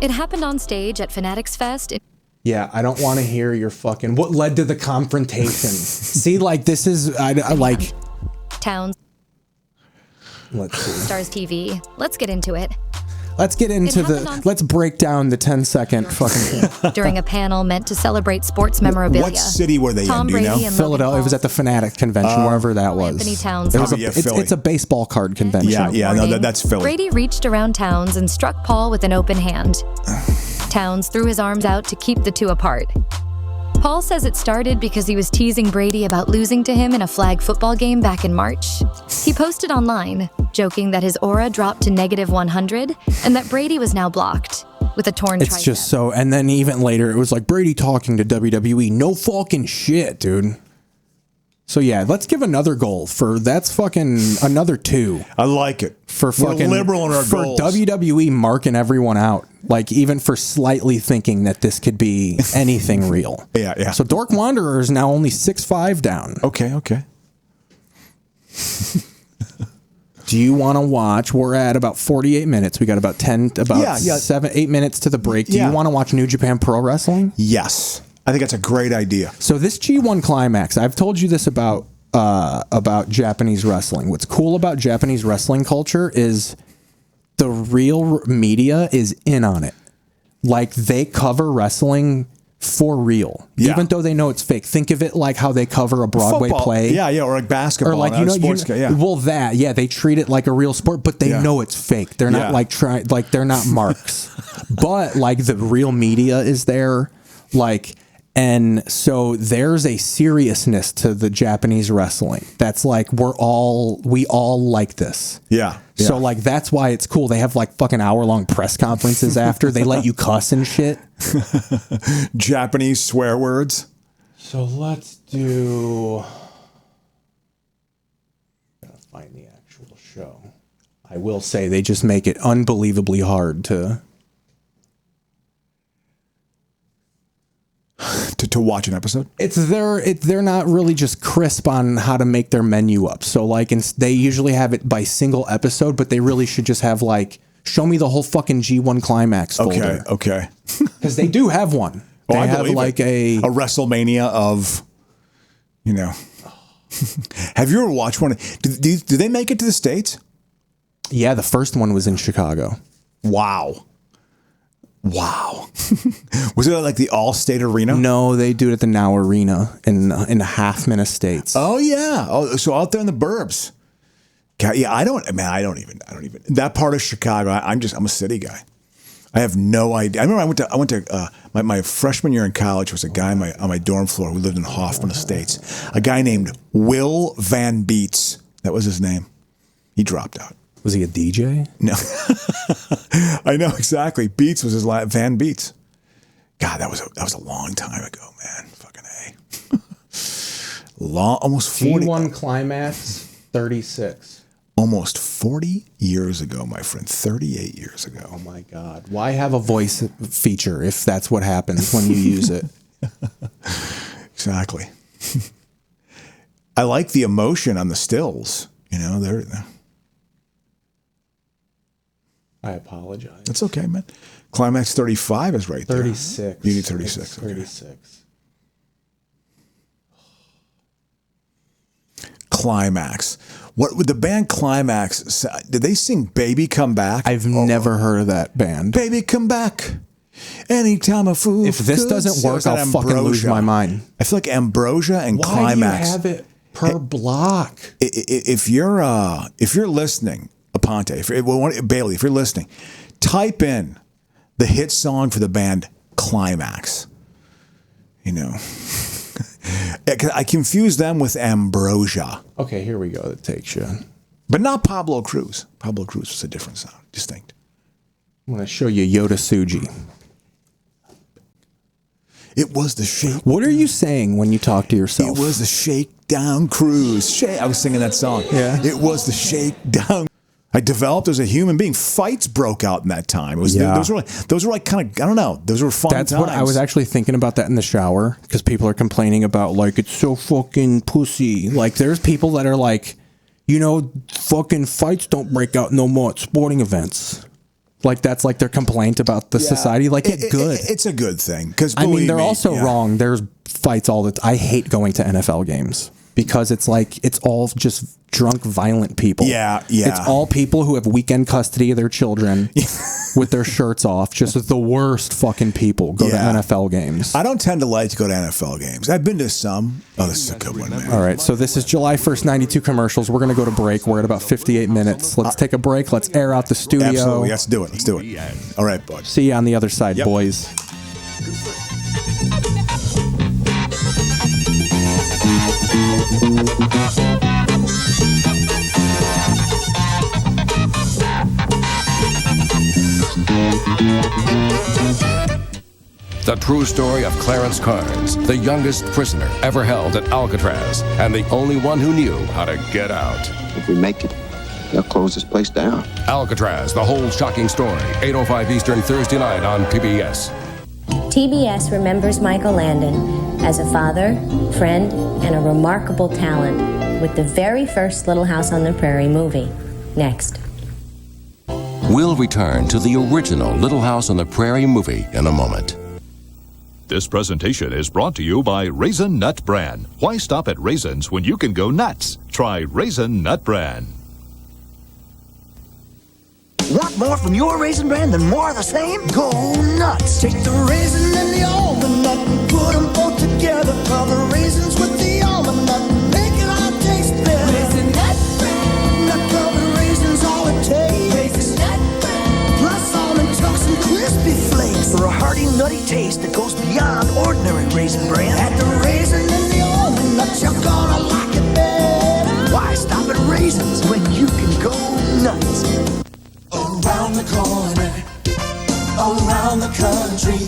It happened on stage at Fanatics Fest. Yeah, I don't want to hear your fucking. What led to the confrontation? See, like this is I like. Towns. Let's see. Stars TV. Let's get into it. Let's get into let's break down the 10-second fucking thing. During a panel meant to celebrate sports memorabilia. What city were they in, do you know? Philadelphia. It was at the Fanatic convention, wherever that was. Anthony Towns. It's a baseball card convention. Yeah, no, that's Philly. Brady reached around Towns and struck Paul with an open hand. Towns threw his arms out to keep the two apart. Paul says it started because he was teasing Brady about losing to him in a flag football game back in March. He posted online, joking that his aura dropped to -100 and that Brady was now blocked with a torn tricep. It's just so, and then even later it was like Brady talking to WWE. No fucking shit, dude. So yeah, let's give another goal for that's fucking another 2. I like it. For fucking We're liberal in our for goals. WWE marking everyone out, like even for slightly thinking that this could be anything real. Yeah. So Dork Wanderer is now only 6-5 down. Okay. Do you want to watch? We're at about 48 minutes. We got about 7-8 minutes to the break. Do you want to watch New Japan Pro Wrestling? Yes. I think that's a great idea. So this G1 Climax, I've told you this about Japanese wrestling. What's cool about Japanese wrestling culture is the real media is in on it. Like they cover wrestling for real, even though they know it's fake. Think of it like how they cover a Broadway Football. play, or like basketball, or like sports. Well, they treat it like a real sport, but they know it's fake. They're not they're not marks, but like the real media is there, like. And so there's a seriousness to the Japanese wrestling. That's like we all like this. Yeah. So like that's why it's cool. They have like fucking hour-long press conferences after. They let you cuss and shit. Japanese swear words. So let's do. Gotta find the actual show. I will say they just make it unbelievably hard to watch an episode. They're not really just crisp on how to make their menu up. So like they usually have it by single episode, but they really should just have like show me the whole fucking G1 Climax folder. Okay. Because they do have one. They have like a WrestleMania of, Have you ever watched one? Do they make it to the States? Yeah, the first one was in Chicago. Wow. Was it like the All-State Arena? No, they do it at the Now Arena in Halfman Estates. Oh yeah. Oh, so out there in the burbs. God, yeah, I don't even that part of Chicago. I'm a city guy. I have no idea. I remember I went to my freshman year in college was a guy on my dorm floor who lived in Hoffman Estates. A guy named Will Van Beets. That was his name. He dropped out. Was he a DJ? No. I know exactly. Beats was his last. Van Beets. God, that was a long time ago, man. Fucking A. Almost 40. G1 Climax 36. Almost 40 years ago, my friend. 38 years ago. Oh my God. Why have a voice feature if that's what happens when you use it? Exactly. I like the emotion on the stills. They're I apologize. That's okay, man. Climax 35 is right there. 36. You need 36. 36. Climax. What would the band Climax? Did they sing "Baby Come Back"? I've never heard of that band. Baby Come Back. Anytime a fool. If this doesn't work, I'll fucking lose my mind. I feel like Ambrosia and Climax. Why do you have it per block? If you're listening. Aponte, Bailey, if you're listening, type in the hit song for the band Climax. I confuse them with Ambrosia. Okay, here we go. That takes you. But not Pablo Cruz. Pablo Cruz was a different sound, distinct. I'm going to show you Yota Tsuji. It was the shake. What are you saying when you talk to yourself? It was the shakedown cruise. I was singing that song. Yeah. It was the shakedown. I developed as a human being. Fights broke out in that time. It was those were like kind of, I don't know. Those were fun times. That's what I was actually thinking about that in the shower because people are complaining about like it's so fucking pussy. Like there's people that are like, fucking fights don't break out no more at sporting events. Like that's like their complaint about the society. Like it's good. It's a good thing because they're also wrong. There's fights all the time. I hate going to NFL games because it's like it's all just drunk, violent people. Yeah. It's all people who have weekend custody of their children with their shirts off. Just the worst fucking people go to NFL games. I don't tend to like to go to NFL games. I've been to some. Oh, this is a good one, man. All right, so this is July 1st, 92 commercials. We're going to go to break. We're at about 58 minutes. Let's take a break. Let's air out the studio. Absolutely. Let's do it. All right, bud. See you on the other side, boys. The true story of Clarence Carnes, the youngest prisoner ever held at Alcatraz, and the only one who knew how to get out. If we make it, they'll close this place down. Alcatraz, the whole shocking story, 8:05 Eastern, Thursday night on PBS. TBS remembers Michael Landon as a father, friend, and a remarkable talent with the very first Little House on the Prairie movie. Next. We'll return to the original Little House on the Prairie movie in a moment. This presentation is brought to you by Raisin Nut Bran. Why stop at raisins when you can go nuts? Try Raisin Nut Bran. Want more from your Raisin Bran than more of the same? Go nuts! Take the raisin and the almond nut and put them both together. Cover raisins with the almond nut, make it all taste better. Raisin Nut Bran. Nut covered raisins, all it takes. Raisin Nut Bran. Plus almond chunks and crispy flakes. For a hearty, nutty taste that goes beyond ordinary Raisin Bran. Add the raisin and the almond nut, you're gonna like it better. Why stop at raisins when you can go nuts? Around the corner, around the country,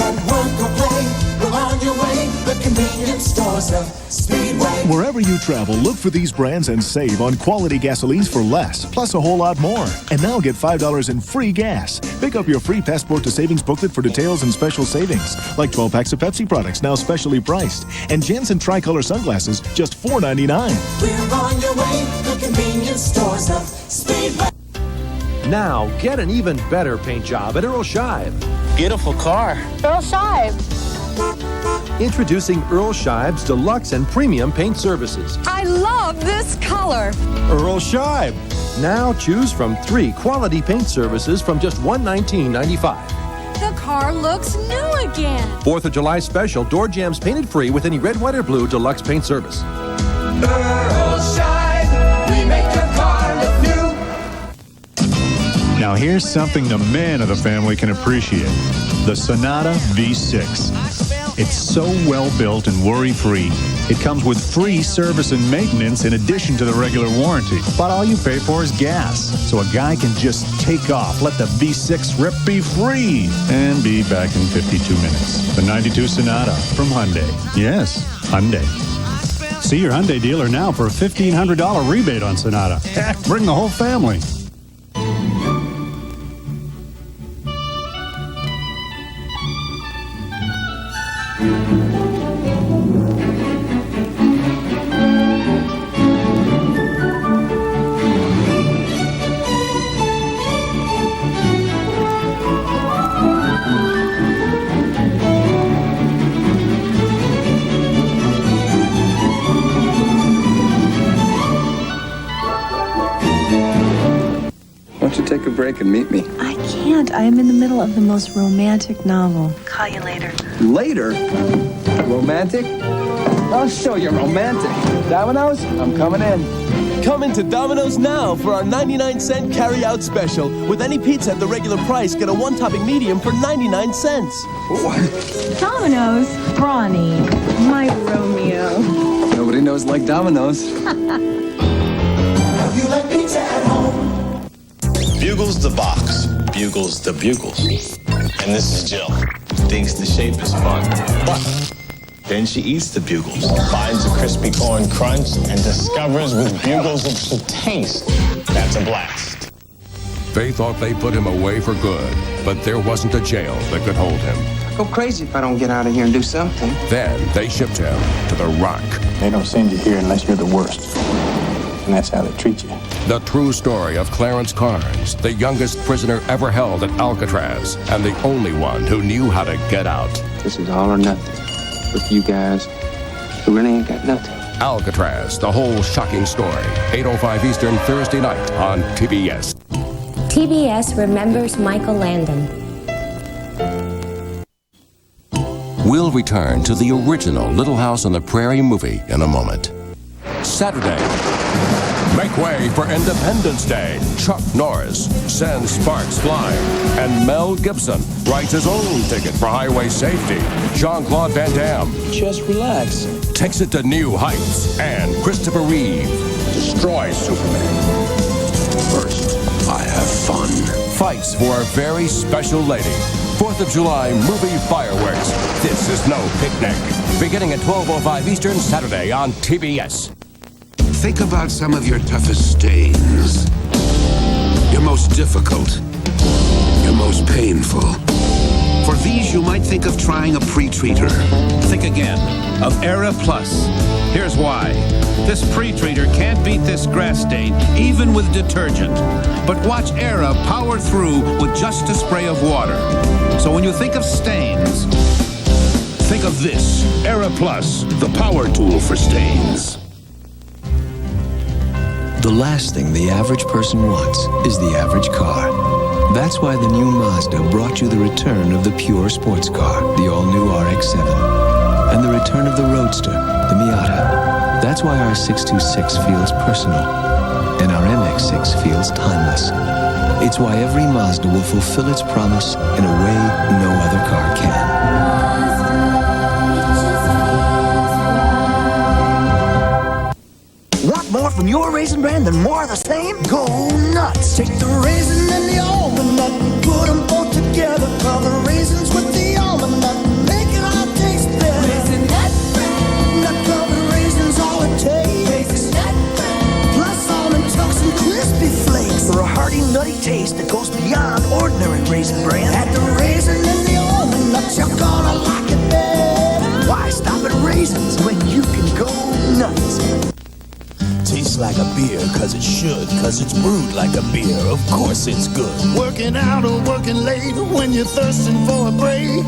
and work or play, we're on your way. The convenience stores of Speedway. Wherever you travel, look for these brands and save on quality gasolines for less, plus a whole lot more. And now get $5 in free gas. Pick up your free Passport to Savings booklet for details and special savings, like 12 packs of Pepsi products now specially priced, and Jensen Tricolor sunglasses just $4.99. We're on your way. The convenience stores of Speedway. Now, get an even better paint job at Earl Scheib. Beautiful car. Earl Scheib. Introducing Earl Scheib's deluxe and premium paint services. I love this color. Earl Scheib. Now choose from 3 quality paint services from just $119.95. The car looks new again. 4th of July special, door jambs painted free with any red, white, or blue deluxe paint service. Earl Scheib, we make your car look new. Now here's something the man of the family can appreciate. The Sonata V6. It's so well built and worry-free. It comes with free service and maintenance in addition to the regular warranty. But all you pay for is gas. So a guy can just take off, let the V6 rip be free, and be back in 52 minutes. The 92 Sonata from Hyundai. Yes, Hyundai. See your Hyundai dealer now for a $1,500 rebate on Sonata. Heck, bring the whole family. Why don't you take a break and meet me? I can't. I am in the middle of the most romantic novel. Call you later. Later? Romantic? I'll show you romantic. Domino's? I'm coming in. Come into Domino's now for our 99-cent carry-out special. With any pizza at the regular price, get a one-topping medium for 99 cents. Domino's? Ronnie, my Romeo. Nobody knows like Domino's. You like pizza at home? Bugles the box, bugles the bugles. And this is Jill. Thinks the shape is fun, but then she eats the bugles, finds a crispy corn crunch, and discovers with bugles it's a taste. That's a blast. They thought they put him away for good, but there wasn't a jail that could hold him. I'll go crazy if I don't get out of here and do something. Then they shipped him to the Rock. They don't send you here unless you're the worst. And that's how they treat you. The true story of Clarence Carnes, the youngest prisoner ever held at Alcatraz, and the only one who knew how to get out. This is all or nothing with you guys who really ain't got nothing. Alcatraz, the whole shocking story, 8:05 Eastern, Thursday night on PBS. TBS remembers Michael Landon. We'll return to the original Little House on the Prairie movie in a moment. Saturday. Make way for Independence Day. Chuck Norris sends sparks flying. And Mel Gibson writes his own ticket for highway safety. Jean-Claude Van Damme. Just relax. Takes it to new heights. And Christopher Reeve destroys Superman. First, I have fun. Fights for a very special lady. 4th of July movie fireworks. This is no picnic. Beginning at 12:05 Eastern, Saturday on TBS. Think about some of your toughest stains. Your most difficult. Your most painful. For these, you might think of trying a pre-treater. Think again of Era Plus. Here's why. This pre-treater can't beat this grass stain, even with detergent. But watch Era power through with just a spray of water. So when you think of stains, think of this. Era Plus, the power tool for stains. The last thing the average person wants is the average car. That's why the new Mazda brought you the return of the pure sports car, the all-new RX-7. And the return of the Roadster, the Miata. That's why our 626 feels personal, and our MX-6 feels timeless. It's why every Mazda will fulfill its promise in a way no other car can. Want more from your Raisin Bran than more of the same? Go nuts! Take the raisin and the almond nut, put them both together. Cover raisins with the almond nut, make it all taste better. Raisin Nut Bran. Nut-covered raisins, all it takes. Raisin Nut Bran. Plus almond chunks and crispy flakes for a hearty, nutty taste that goes beyond ordinary Raisin Bran. Add the raisin and the almond nut, you're gonna like it better. Why stop at raisins when you can go nuts? Tastes like a beer, cause it should, cause it's brewed like a beer, of course it's good. Working out or working late, when you're thirsting for a break.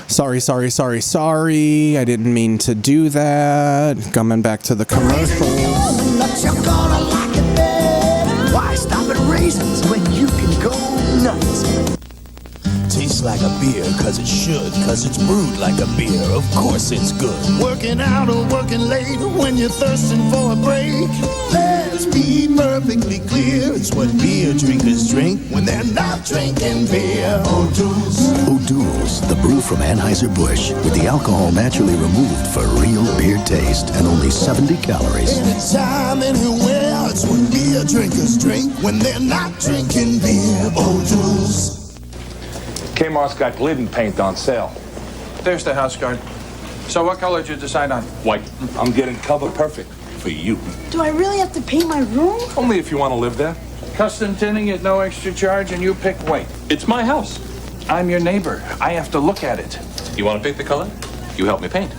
Sorry. I didn't mean to do that. Coming back to the commercials. Why stop at raisins when you can go nuts? Tastes like a beer, cause it should, cause it's brewed like a beer, of course it's good. Working out or working late, when you're thirsting for a break. Let's be perfectly clear, it's what beer drinkers drink when they're not drinking beer. O'Doul's, the brew from Anheuser-Busch, with the alcohol naturally removed for real beer taste and only 70 calories. Anytime, anywhere, it's what beer drinkers drink when they're not drinking beer. O'Doul's. Kmart's got glidden paint on sale. There's the house guard. So what color did you decide on? White. I'm getting cover perfect for you. Do I really have to paint my room? Only if you want to live there. Custom tinting at no extra charge, and you pick white. It's my house. I'm your neighbor. I have to look at it. You want to pick the color? You help me paint.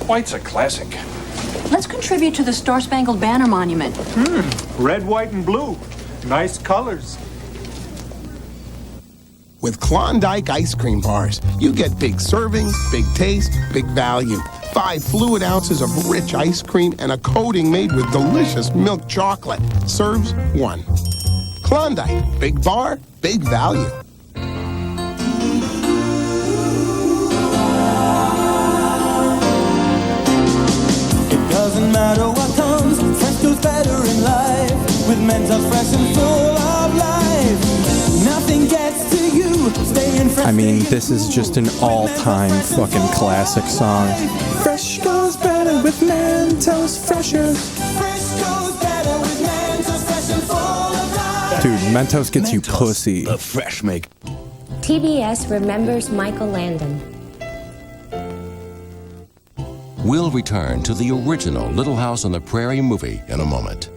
White's a classic. Let's contribute to the Star Spangled Banner Monument. Red, white, and blue. Nice colors. With Klondike ice cream bars, you get big servings, big taste, big value. 5 fluid ounces of rich ice cream and a coating made with delicious milk chocolate. Serves 1. Klondike, big bar, big value. It doesn't matter what comes, fresh goes better in life. With Mentos fresh and full of life. Nothing gets to you, staying fresh. I mean, this is just an all-time fucking classic song. Fresh goes better with Mentos fresher. Fresh goes better with Mentos fresh and full of life. Dude, Mentos gets you pussy. The fresh make. TBS remembers Michael Landon. We'll return to the original Little House on the Prairie movie in a moment.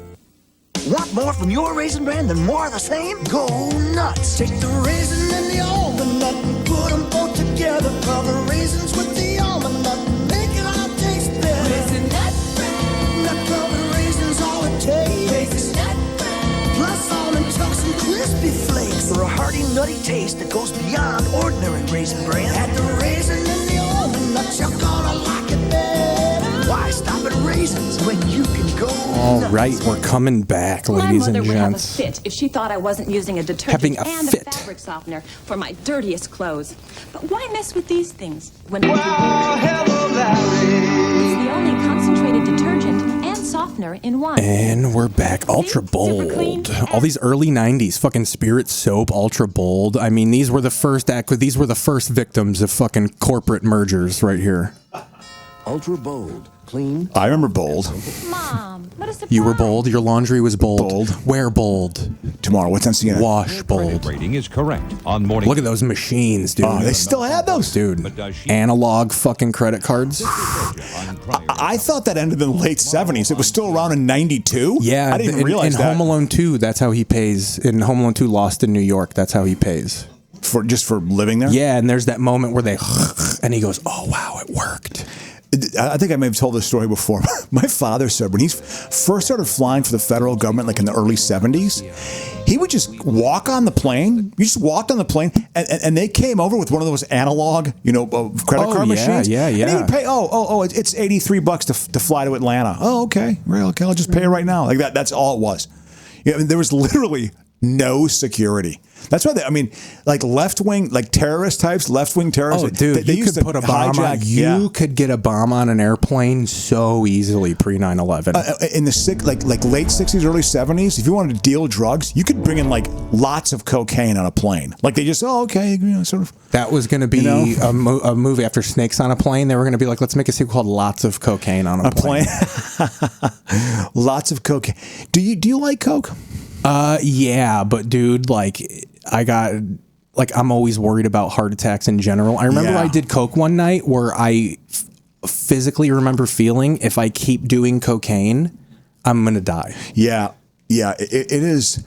Want more from your Raisin Bran than more of the same? Go nuts! Take the raisin and the almond nut, put them both together. Cover raisins with the almond nut, make it all taste better. Raisin Nut Bran. Nut-covered raisins, all it takes. Raisin Nut Bran. Plus almond chunks and crispy flakes for a hearty, nutty taste that goes beyond ordinary Raisin Bran. Add the raisin and the almond nut, you're gonna like it better. Why stop at raisins when you can go All nuts? right, we're coming back, ladies and My mother would have a gents. fit if she thought I wasn't using a detergent Having a and fit. a fabric softener for my dirtiest clothes. But why mess with these things when Hello, Larry. it's the only concentrated detergent and softener hair in one. And we're back. Ultra Bold. All these early 90s fucking Spirit Soap, Ultra Bold. I mean, these were the first victims of fucking corporate mergers right here. Ultra Bold. Clean. I remember Bold. Mom, what a surprise. You were bold. Your laundry was bold. Wear bold. Tomorrow, what's on CNN? Wash bold. Rating is correct on morning. Look at those machines, dude. Oh, they still had those, dude. Analog fucking credit cards. I thought that ended in the late 70s. It was still around in 92. Yeah, I didn't even realize in that. Home Alone 2, that's how he pays. In Home Alone 2, Lost in New York, that's how he pays. For living there. Yeah, and there's that moment where they and he goes, "Oh wow, it worked." I think I may have told this story before. My father said when he first started flying for the federal government, like in the early 70s, he would just walk on the plane. You just walked on the plane, and they came over with one of those analog, credit card machines. Yeah. And he would pay. It's $83 to fly to Atlanta. Oh, okay, okay. I'll just pay it right now. Like that. That's all it was. There was literally no security. That's why left-wing, terrorist types, left-wing terrorists. Oh, dude, you could put a bomb on. You could get a bomb on an airplane so easily pre 9/11. In the late 60s, early 70s, if you wanted to deal drugs, you could bring in lots of cocaine on a plane. Like they just, sort of. That was going to be a movie after Snakes on a Plane. They were going to be like, let's make a sequel called Lots of Cocaine on a Plane. Lots of cocaine. Do you like coke? Yeah, but dude, I'm always worried about heart attacks in general. I remember I did coke one night where I physically remember feeling if I keep doing cocaine, I'm going to die. Yeah. It is.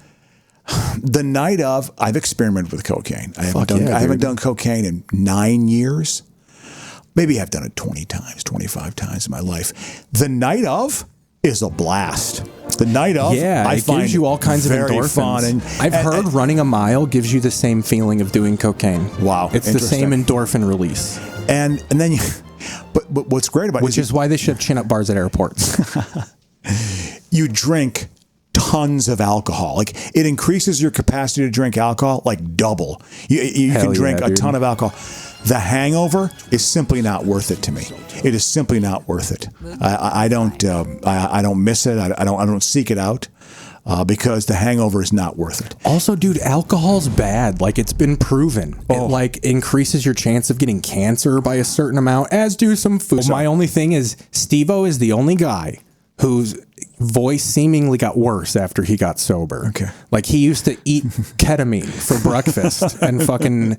The night of, I've experimented with cocaine. I haven't done cocaine in 9 years. Maybe I've done it 20 times, 25 times in my life. The night of is a blast. The night of, I find gives you all kinds of endorphins. Fun and I've heard running a mile gives you the same feeling of doing cocaine. Wow, it's the same endorphin release. And then, but what's great about it, which is why they should have chin-up bars at airports. You drink tons of alcohol. It increases your capacity to drink alcohol double. You can drink a ton of alcohol. The hangover is simply not worth it to me. It is simply not worth it. I don't miss it. I don't seek it out because the hangover is not worth it. Also, dude, alcohol's bad. It's been proven. It increases your chance of getting cancer by a certain amount, as do some food. My only thing is Steve-O is the only guy whose voice seemingly got worse after he got sober. Okay. He used to eat ketamine for breakfast and fucking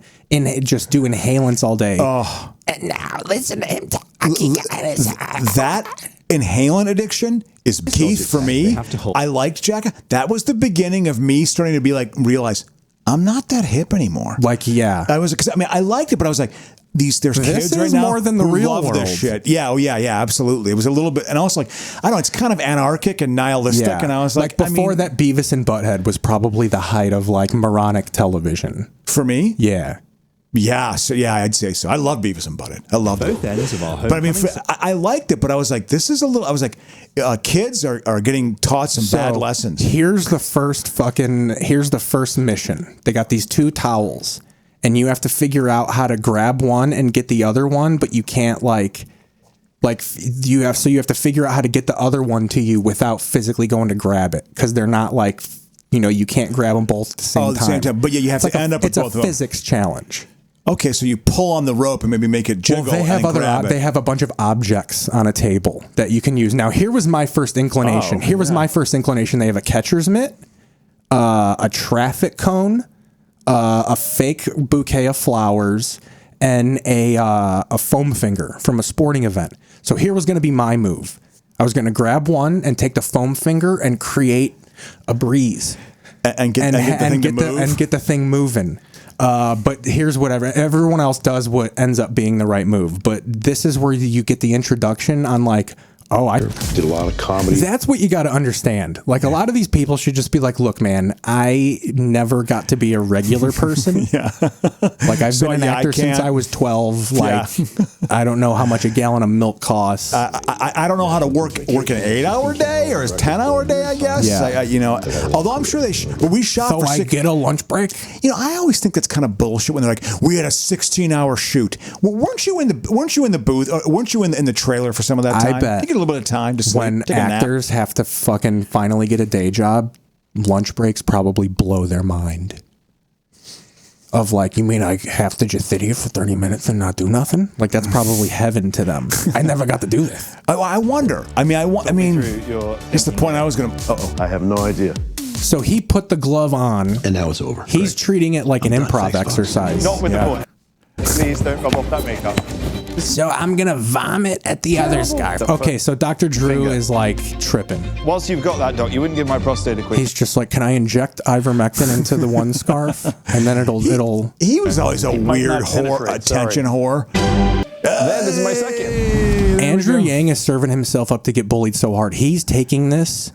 just do inhalants all day. Oh. And now listen to him talk. That inhalant addiction is Keith for me. I liked Jack. That was the beginning of me starting to be realize I'm not that hip anymore. I was, because I liked it, but I was like, there's kids right now more than the who real love world. this shit. Yeah, absolutely. It was a little bit, and I was like, I don't know, it's kind of anarchic and nihilistic, and I was like, before that, Beavis and Butthead was probably the height of moronic television. For me? Yeah. Yeah, I'd say so. I love Beavis and Butthead. I love both ends of our home. But I liked it, but I was like, this is a little, I was like, kids are getting taught some bad lessons. Here's the first mission. They got these two towels. And you have to figure out how to grab one and get the other one, but you can't you have to figure out how to get the other one to you without physically going to grab it, because they're not you can't grab them both at the same time. But you have to end up with both of them. It's a physics challenge. Okay, so you pull on the rope and maybe make it jiggle. Well, they have a bunch of objects on a table that you can use. Now, here was my first inclination. They have a catcher's mitt, a traffic cone, a fake bouquet of flowers, and a foam finger from a sporting event. So here was going to be my move. I was going to grab one and take the foam finger and create a breeze and get the thing moving. But here's what everyone else does, what ends up being the right move. But this is where you get the introduction on I did a lot of comedy. That's what you got to understand. A lot of these people should just be look, man, I never got to be a regular person. Yeah. I've been an actor since I was 12. I don't know how much a gallon of milk costs. I don't know how to work an 8-hour day or a 10-hour day, I guess. Yeah. Although I'm sure but we shot for 6. Get a lunch break? I always think that's kind of bullshit when they're like, we had a 16-hour shoot. Well, weren't you in the booth? Or weren't you in the trailer for some of that time? I bet. You get a little bit of time to sleep. When take a nap. actors have to fucking finally get a day job, lunch breaks probably blow their mind. Of like, you mean I have to just sit here for 30 minutes and not do nothing? Like, that's probably heaven to them. I never got to do this. I wonder. I mean, it's the point I was going to... Uh-oh. I have no idea. So he put the glove on. And now it's over. He's treating it like an improv exercise. Not with the boy. Please don't rub off that makeup. So I'm going to vomit at the other guy. Okay, so Dr. Drew is like tripping. Whilst you've got that, Doc, you wouldn't give my prostate a quick... He's just like, can I inject ivermectin into the one scarf? And then it'll... He was always a weird whore, attention whore. This is my second. Andrew Yang is serving himself up to get bullied so hard. He's taking this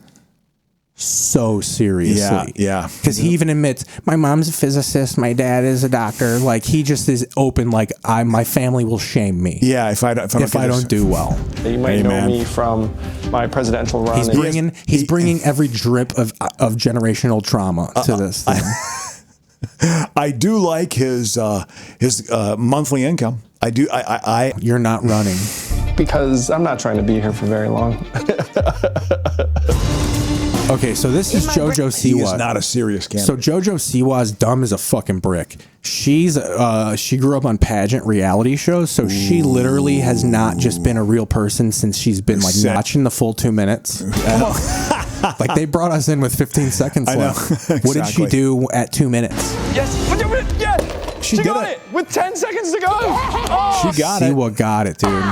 so seriously. Yeah. Because he even admits, my mom's a physicist, my dad is a doctor. Like, he just is open, like, my family will shame me. Yeah, if I don't do well. You might know me from my presidential run. He's bringing every drip of generational trauma to this thing. I do like his monthly income. I do. You're not running. Because I'm not trying to be here for very long. Okay, so this is JoJo Siwa. He is not a serious candidate. So JoJo Siwa is dumb as a fucking brick. She grew up on pageant reality shows, so she literally has not just been a real person since she's been like watching the full 2 minutes. Like, they brought us in with 15 seconds left. Exactly. What did she do at 2 minutes? Yes, she got it with 10 seconds to go. Oh, she got it. Siwa got it, dude.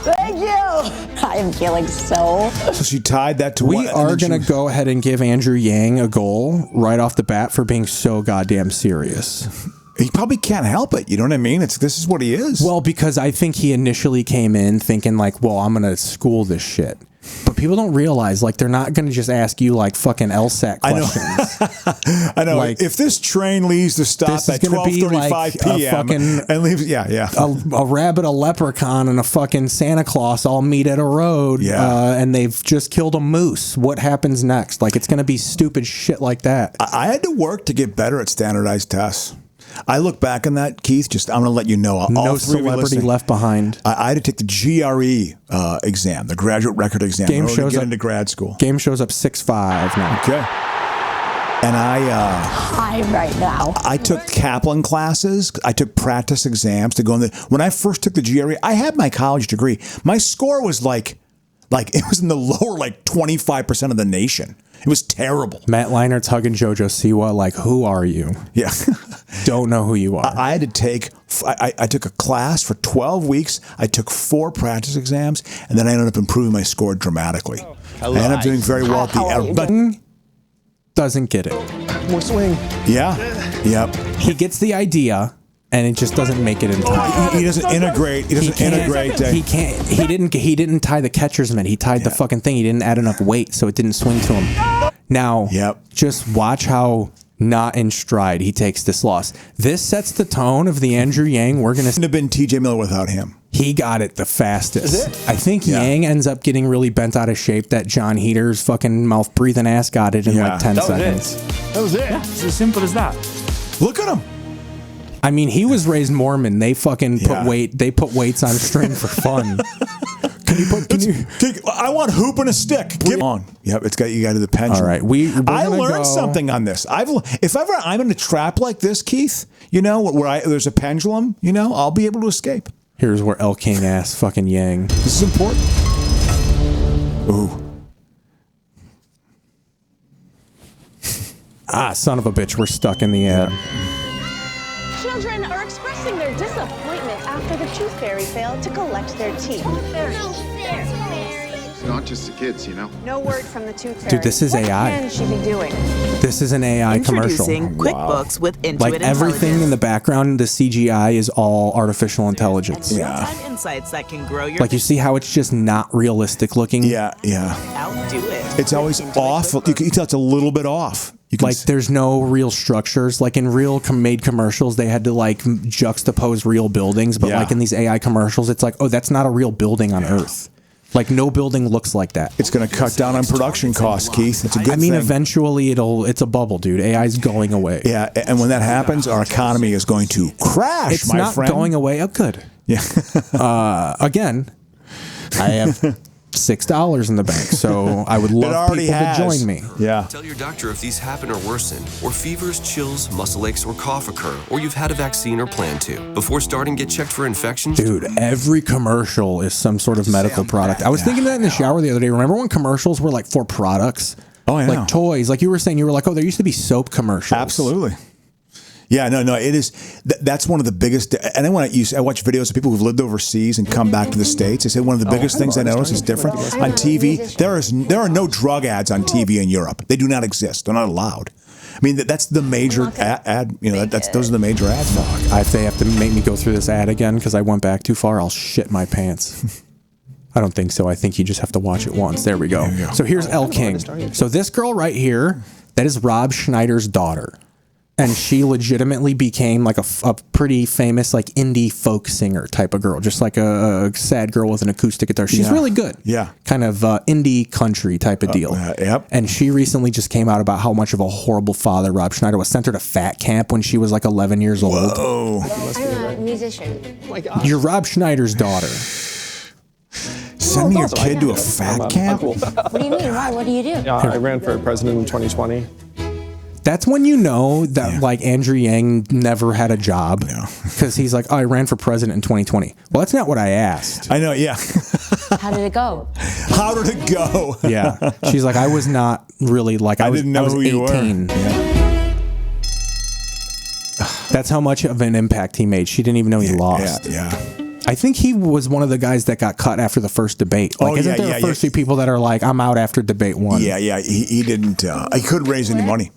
Thank you. I am feeling so. So she tied that to We are going to go ahead and give Andrew Yang a goal right off the bat for being so goddamn serious. He probably can't help it. You know what I mean? This is what he is. Well, because I think he initially came in thinking like, well, I'm going to school this shit. But people don't realize, like, they're not going to just ask you, like, fucking LSAT questions. I know. Like, if this train leaves the stop at 12:35 like p.m. and leaves, a rabbit, a leprechaun, and a fucking Santa Claus all meet at a road, and they've just killed a moose. What happens next? Like, it's going to be stupid shit like that. I had to work to get better at standardized tests. I look back on that, Keith. I'm going to let you know. No celebrity left behind. I had to take the GRE exam, the graduate record exam, Game shows to get up, into grad school. Game shows up 6'5" now. Okay. And high right now. I took Kaplan classes. I took practice exams to go in when I first took the GRE, I had my college degree. My score was like it was in the lower 25% of the nation. It was terrible. Matt Leinert's hugging JoJo Siwa like, who are you? Yeah. Don't know who you are. I had to take, I took a class for 12 weeks. I took 4 practice exams, and then I ended up improving my score dramatically. I ended up doing very well at the doesn't get it. More swing. Yeah. Yep. He gets the idea, and it just doesn't make it in time. He doesn't integrate. He doesn't integrate. He can't. He didn't tie the catcher's mitt. He tied the fucking thing. He didn't add enough weight, so it didn't swing to him. Now, just watch how not in stride he takes this loss. This sets the tone of the Andrew Yang. We're gonna have been TJ Miller without him. He got it the fastest. Is it? I think Yang ends up getting really bent out of shape. That John Heater's fucking mouth breathing ass got it in like 10 seconds. That was it. It's as simple as that. Look at him. I mean, he was raised Mormon. They fucking They put weights on string for fun. I want hoop and a stick. Get on. Yep, you got to do the pendulum. All right, I learned something on this. If ever I'm in a trap like this, Keith, where there's a pendulum, I'll be able to escape. Here's where El King asked fucking Yang. This is important. Ooh. Son of a bitch, we're stuck in the ad. Children are expressing their disappointment after the tooth fairy failed to collect their teeth. It's not just the kids, No word from the tooth fairy. Dude, this is AI. What can she be doing? This is an AI commercial. Introducing QuickBooks with Intuit Like everything in the background, the CGI is all artificial intelligence. Real-time insights that can grow your. Like you see how it's just not realistic looking. Yeah. Outdo it. It's always off. You can tell it's a little bit off. There's no real structures. Like in real made commercials, they had to juxtapose real buildings. But like in these AI commercials, it's like, oh, that's not a real building on Earth. Like no building looks like that. It's going to cut down on production costs, Keith. It's a good thing. Eventually it's a bubble, dude. AI's going away. Yeah, and when that happens, our economy is going to crash, it's not going away. Oh, good. Yeah. Again, I have $6 in the bank. So I would love people to join me. Yeah. Tell your doctor if these happen or worsen, or fevers, chills, muscle aches, or cough occur, or you've had a vaccine or plan to. Before starting, get checked for infections. Dude, every commercial is some sort of medical product. I was thinking that in the shower the other day. Remember when commercials were like for products? Oh, yeah. Like toys. Like you were saying, you were like, oh, there used to be soap commercials. Absolutely. Yeah, no, it is. That's one of the biggest. And then when I watch videos of people who've lived overseas and come back to the States, they say one of the biggest things I notice is different on TV. There are no drug ads on TV in Europe. They do not exist. They're not allowed. I mean, that's the major ad. You know, those are the major ads. If they have to make me go through this ad again because I went back too far, I'll shit my pants. I don't think so. I think you just have to watch it once. There we go. So here's Elle King. So this girl right here, that is Rob Schneider's daughter. And she legitimately became like a pretty famous like indie folk singer type of girl, just like a sad girl with an acoustic guitar. She's really good. Yeah. Kind of indie country type of deal. Yep. And she recently just came out about how much of a horrible father Rob Schneider was. Sent her to fat camp when she was like 11 years old. Whoa. I'm a musician. Oh my God. You're Rob Schneider's daughter. Send me your kid to a fat camp? What do you mean? Why? What do you do? Yeah, I ran for president in 2020. That's when you know that like Andrew Yang never had a job because he's like, oh, I ran for president in 2020. Well, that's not what I asked. I know, yeah. How did it go? How did it go? Yeah. She's like, I was not really like, I didn't know who you were. 18. Yeah. That's how much of an impact he made. She didn't even know he lost. Yeah. I think he was one of the guys that got cut after the first debate. Like, isn't there the first few people that are like, I'm out after debate one? Yeah. He didn't. He couldn't raise any money.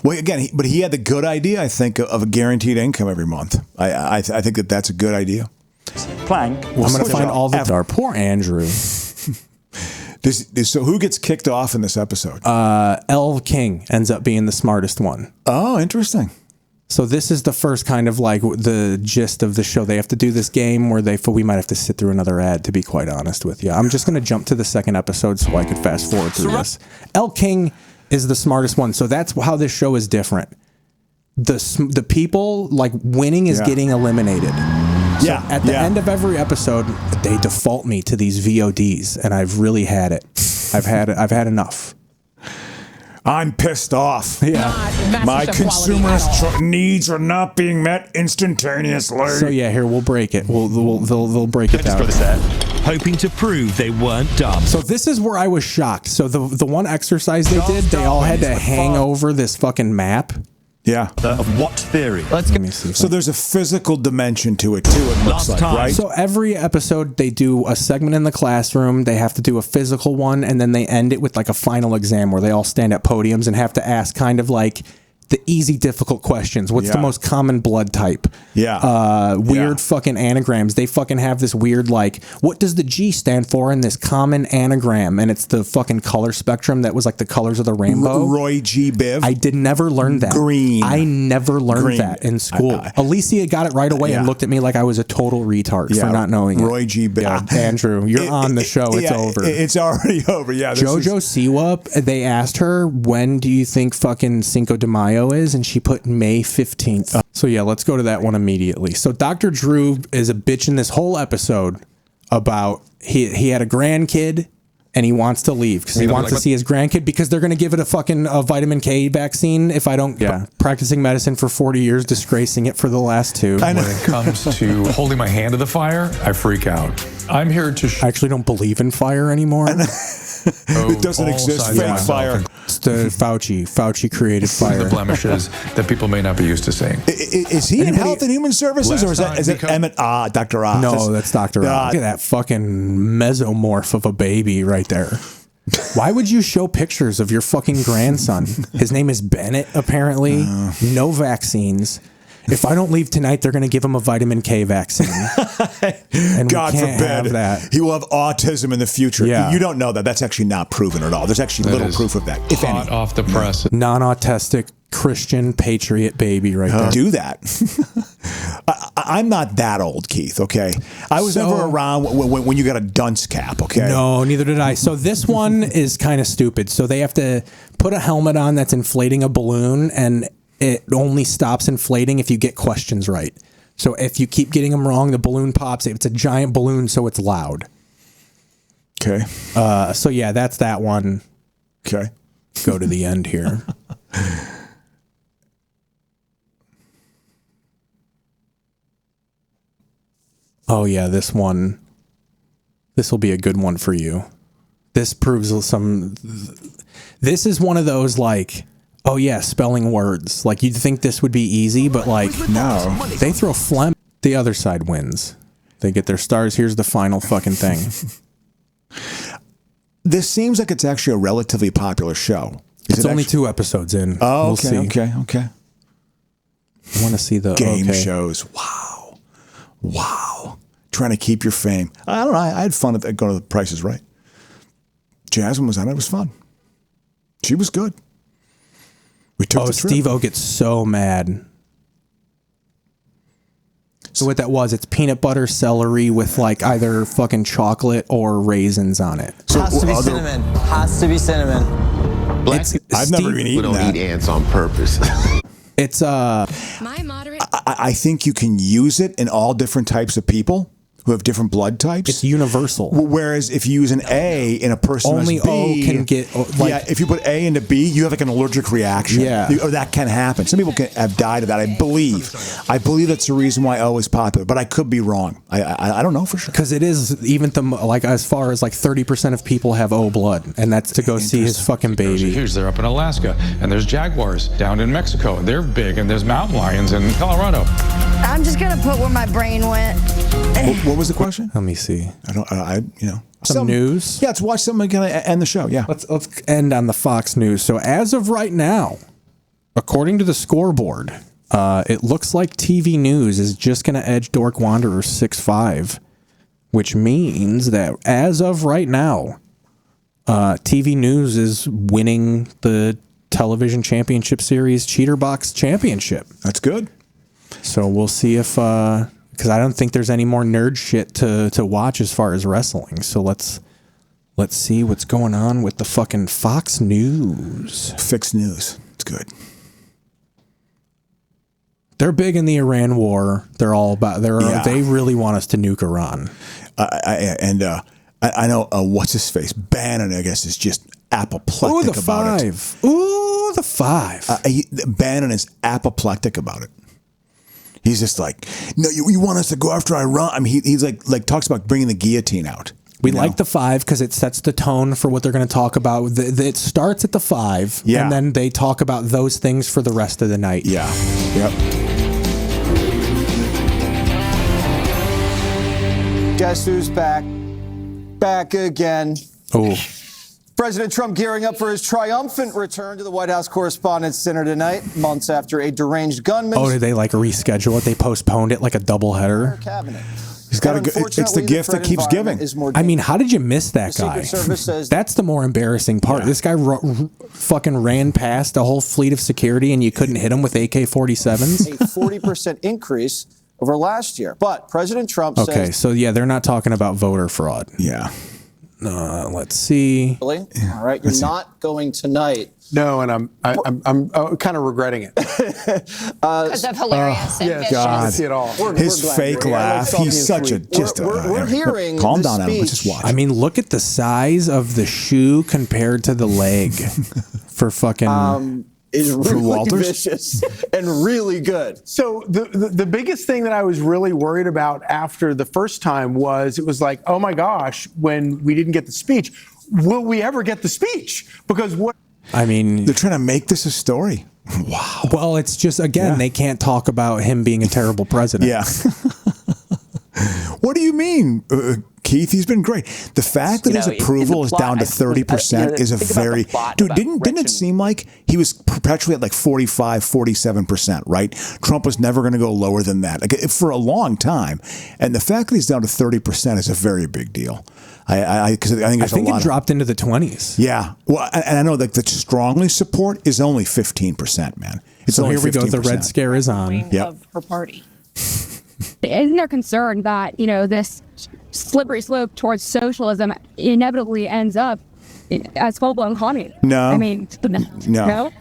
Well, again, but he had the good idea, I think, of a guaranteed income every month. I think that's a good idea. Plank. I'm going to find all the dark. Poor Andrew. So who gets kicked off in this episode? Elle King ends up being the smartest one. Oh, interesting. So this is the first kind of like the gist of the show. They have to do this game where we might have to sit through another ad, to be quite honest with you. I'm just going to jump to the second episode so I could fast forward through this. Elle King is the smartest one. So that's how this show is different. The people, like, winning is getting eliminated. So at the end of every episode, they default me to these VODs, and I've really had it. I've had enough. I'm pissed off. Yeah. My consumerist needs are not being met instantaneously. So yeah, here, we'll break it. They'll break it down. Hoping to prove they weren't dumb. So this is where I was shocked. So the one exercise they did, they all had to hang over this fucking map. Yeah. Of what theory? Let me see. So there's a physical dimension to it too, it looks like, right? So every episode they do a segment in the classroom, they have to do a physical one, and then they end it with like a final exam where they all stand at podiums and have to ask kind of like the easy, difficult questions. What's the most common blood type? Yeah. Weird fucking anagrams. They fucking have this weird, like, what does the G stand for in this common anagram? And it's the fucking color spectrum that was like the colors of the rainbow. Roy G. Biv. I did never learn that. Green. I never learned that in school. Alicia got it right away and looked at me like I was a total retard for not knowing it. Roy G. Biv. Yeah, Andrew, you're on the show. It's over. It's already over. Yeah. JoJo Siwa, they asked her, when do you think fucking Cinco de Mayo is? And she put May 15th. So yeah, let's go to that one immediately. So Dr. Drew is a bitch in this whole episode about he had a grandkid and he wants to leave because he wants to see his grandkid because they're going to give it a vitamin K vaccine if I don't. Yeah. Practicing medicine for 40 years, disgracing it for the last 2. When it comes to holding my hand to the fire, I freak out. I'm here to... I actually don't believe in fire anymore. It doesn't exist. Fake fire. It's the Fauci created fire. The blemishes that people may not be used to seeing. Is he in Health and Human Services, or is it Emmett? Dr. Oz? No, that's Dr. Oz. Look at that fucking mesomorph of a baby right there. Why would you show pictures of your fucking grandson? His name is Bennett, apparently. No vaccines. If I don't leave tonight, they're going to give him a vitamin K vaccine. And God we can't forbid have that. He will have autism in the future. Yeah. You don't know that. That's actually not proven at all. There's actually little proof of that, if any. Off the press. Non-autistic Christian patriot baby right there. Do that. I'm not that old, Keith, okay? I was never around when you got a dunce cap, okay? No, neither did I. So this one is kind of stupid. So they have to put a helmet on that's inflating a balloon, and it only stops inflating if you get questions right. So if you keep getting them wrong, the balloon pops. It's a giant balloon, so it's loud. Okay. So yeah, that's that one. Okay. Go to the end here. Oh yeah, this one. This will be a good one for you. This proves some. This is one of those like, oh yeah, spelling words. Like you'd think this would be easy, but like no, they throw phlegm. The other side wins. They get their stars. Here's the final fucking thing. This seems like it's actually a relatively popular show. It's only 2 episodes in. Oh, okay, we'll see. okay. I want to see the game shows. Wow. Trying to keep your fame. I don't know. I had fun at going to the Price is Right. Jasmine was on it. It was fun. She was good. We took the trip. Steve-O gets so mad. So what that was, it's peanut butter celery with like either fucking chocolate or raisins on it. So Has to be cinnamon. Has to be cinnamon. I've never even eaten that. Eat ants on purpose. It's I think you can use it in all different types of people who have different blood types. It's universal. Whereas if you use an A in a person only who's B, O can get. Yeah, if you put A into B, you have like an allergic reaction. Yeah, or that can happen. Some people have died of that. I believe that's the reason why O is popular, but I could be wrong. I don't know for sure. Because it is even like as far as like 30% of people have O blood, and that's to go see his fucking baby. Huge. They're up in Alaska, and there's jaguars down in Mexico. They're big, and there's mountain lions in Colorado. I'm just gonna put where my brain went. What was the question? Let me see. Some news. Yeah, let's watch something. Gonna end the show. Yeah, let's end on the Fox News. So as of right now, according to the scoreboard, it looks like TV News is just gonna edge Dork Wanderers 6-5, which means that as of right now, TV News is winning the Television Championship Series Cheater Box Championship. That's good. So we'll see if, because I don't think there's any more nerd shit to watch as far as wrestling. So let's see what's going on with the fucking Fox News. Fixed News. It's good. They're big in the Iran war. They're all about. They really want us to nuke Iran. I know what's his face Bannon. I guess is just apoplectic Ooh, the about five. Ooh, the 5. Bannon is apoplectic about it. He's just like, no, you want us to go after Iran? I mean, he's like talks about bringing the guillotine out. We like the 5 because it sets the tone for what they're going to talk about. It starts at the 5, and then they talk about those things for the rest of the night. Yeah. Yep. Guess who's back? Back again. Oh. President Trump gearing up for his triumphant return to the White House Correspondents' Center tonight, months after a deranged gunman. Oh, did they like reschedule it? They postponed it like a doubleheader? Cabinet. He's got it's the gift that keeps giving. I mean, how did you miss that guy? That's the more embarrassing part. Yeah. This guy fucking ran past a whole fleet of security and you couldn't hit him with AK-47s? A 40% increase over last year. But President Trump says... Okay, so yeah, they're not talking about voter fraud. Yeah. Let's see. All right, you're not going tonight. No, and I'm kind of regretting it. Because of hilarious and vicious. God. See it all. His fake laugh. He's such a We're hearing. Calm down, Adam. Let's just watch. I mean, look at the size of the shoe compared to the leg for fucking. Is really vicious and really good. So the biggest thing that I was really worried about after the first time was it was like, oh my gosh, when we didn't get the speech, will we ever get the speech? Because what? I mean, they're trying to make this a story. Wow. Well, it's just, again, they can't talk about him being a terrible president. Yeah. What do you mean, Keith? He's been great. The fact that his approval is down to 30% is a very... Dude, didn't it seem like he was perpetually at like 45, 47%, right? Trump was never going to go lower than that for a long time. And the fact that he's down to 30% is a very big deal. I think it dropped into the 20s. Yeah. Well, and I know that the strongly support is only 15%, man. It's so only here we go. The Red Scare is on. Yep. Of her party. Isn't there concern that, this slippery slope towards socialism inevitably ends up as full-blown communist. No. I mean, No.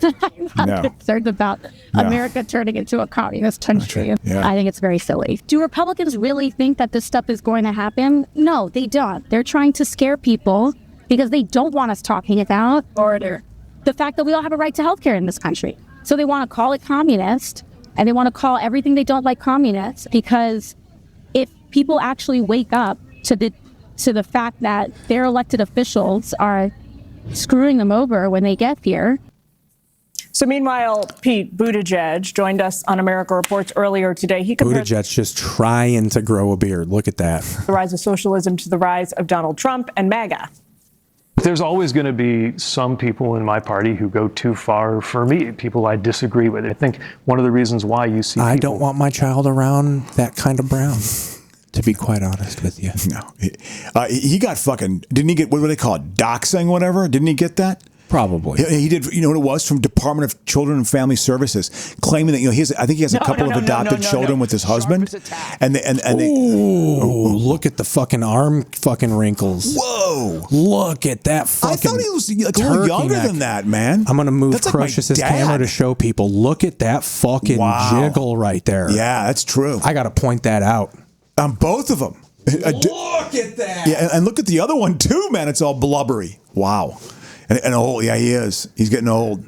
I'm not concerned about America turning into a communist country. I think it's very silly. Do Republicans really think that this stuff is going to happen? No, they don't. They're trying to scare people because they don't want us talking about the fact that we all have a right to health care in this country. So they want to call it communist, and they want to call everything they don't like communist, because if people actually wake up to the fact that their elected officials are screwing them over when they get here. So meanwhile, Pete Buttigieg joined us on America Reports earlier today. He compared Buttigieg's just trying to grow a beard. Look at that. the rise of socialism to the rise of Donald Trump and MAGA. There's always going to be some people in my party who go too far for me, people I disagree with. I think one of the reasons why you see I don't want my child around that kind of brown, to be quite honest with you. No. He got fucking, didn't he get, what do they call it, doxing, whatever? Didn't he get that? Probably. He did, you know what it was? From Department of Children and Family Services, claiming that, I think he has a couple of adopted children with his husband. And they Ooh, look at the fucking arm fucking wrinkles. Whoa. Look at that fucking I thought he was like a little younger than that, man. I'm going to move That's like my Crucius's dad. camera to show people. Look at that fucking jiggle right there. Yeah, that's true. I got to point that out. On both of them. Look at that. Yeah, and look at the other one too, man. It's all blubbery. Wow. And old. Yeah, he is. He's getting old.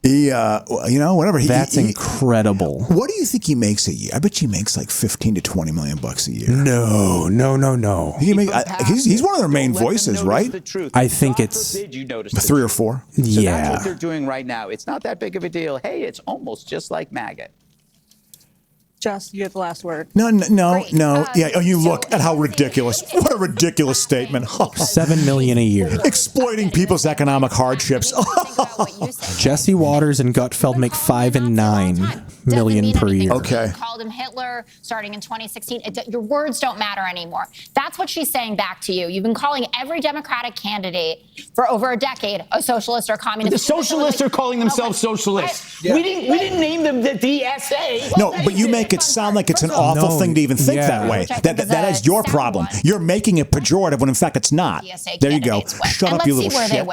Whatever. That's incredible. What do you think he makes a year? I bet he makes like $15 to $20 million a year. No. He's one of their main voices, right? I think it's 3 or 4. So Yeah. that's what they're doing right now. It's not that big of a deal. Hey, it's almost just like MAGA. Just, you get the last word. No. Yeah. Oh, you look at how ridiculous. What a ridiculous statement. $7 million a year. Exploiting people's economic hardships. Jesse Waters and Gutfeld make $5 and $9 million per year. Okay. Called him Hitler starting in 2016. Your words don't matter anymore. That's what she's saying back to you. You've been calling every Democratic candidate for over a decade a socialist or communist. The socialists are calling themselves socialists. We didn't name them the DSA. No, but you make it sound like it's an awful thing to even think that way. That is your problem. You're making it pejorative when in fact it's not. There you go. Shut up, you little shit.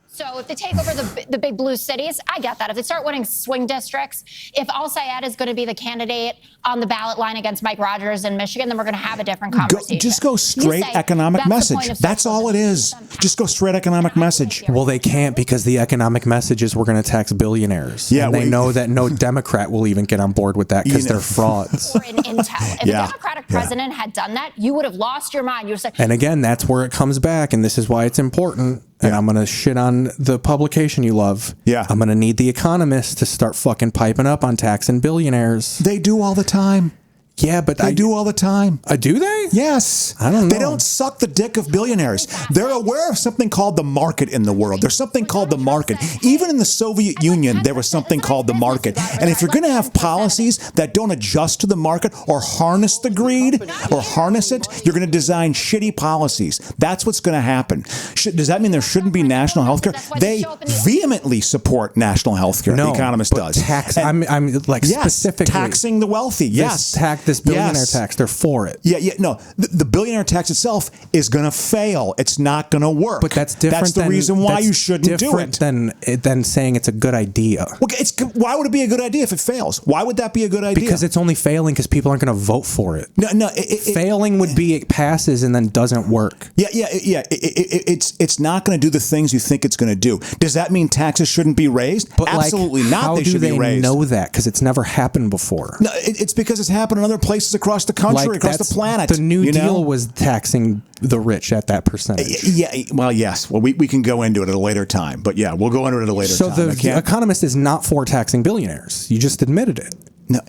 So if they take over the big blue cities, I get that. If they start winning swing districts, if Al-Sayed is going to be the candidate on the ballot line against Mike Rogers in Michigan, then we're going to have a different conversation. Just go straight economic message. That's all it is. Just go straight economic message. Well, they can't because the economic message is we're going to tax billionaires. Yeah, and they know that no Democrat will even get on board with that because they're frauds. In Intel. If a Democratic president had done that, you would have lost your mind. You would have said, And again, that's where it comes back, and this is why it's important. And I'm going to shit on the publication you love. Yeah. I'm going to need The Economist to start fucking piping up on taxing billionaires. They do all the time. Yeah, but they do all the time. Do they? Yes. I don't know. They don't suck the dick of billionaires. They're aware of something called the market in the world. There's something called the market. Even in the Soviet Union, there was something called the market. And if you're going to have policies that don't adjust to the market or harness the greed or harness it, you're going to design shitty policies. That's what's going to happen. Does that mean there shouldn't be national health care? They vehemently support national health care. The Economist does. I'm like specifically taxing the wealthy. Yes. This billionaire tax, they're for it. Yeah. No, the billionaire tax itself is going to fail. It's not going to work. But that's different. That's the reason why you shouldn't do it. Than saying it's a good idea. Well, why would it be a good idea if it fails? Why would that be a good idea? Because it's only failing because people aren't going to vote for it. No. Failing would be it passes and then doesn't work. Yeah. It's not going to do the things you think it's going to do. Does that mean taxes shouldn't be raised? But absolutely not. How they should be raised. Know that? Because it's never happened before. No, it's because it's happened in other places across the country, across the planet. The New Deal was taxing the rich at that percentage. Yeah. Well, yes. Well, we can go into it at a later time. But yeah, we'll go into it at a later time. So the Economist is not for taxing billionaires. You just admitted it. No.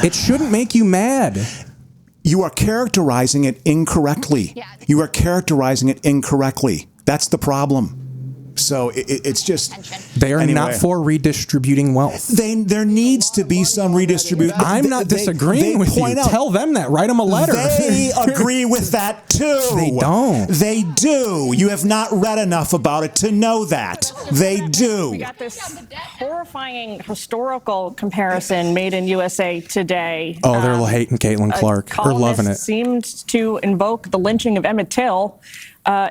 It shouldn't make you mad. You are characterizing it incorrectly. You are characterizing it incorrectly. That's the problem. So it's just they are not for redistributing wealth. There needs to be some redistribution. I'm not disagreeing with you. Tell them that. Write them a letter. They agree with that too. They don't. They do. You have not read enough about it to know that. They do. We got this horrifying historical comparison made in USA Today. Oh, they're hating Caitlin Clark. They're loving it. Seemed to invoke the lynching of Emmett Till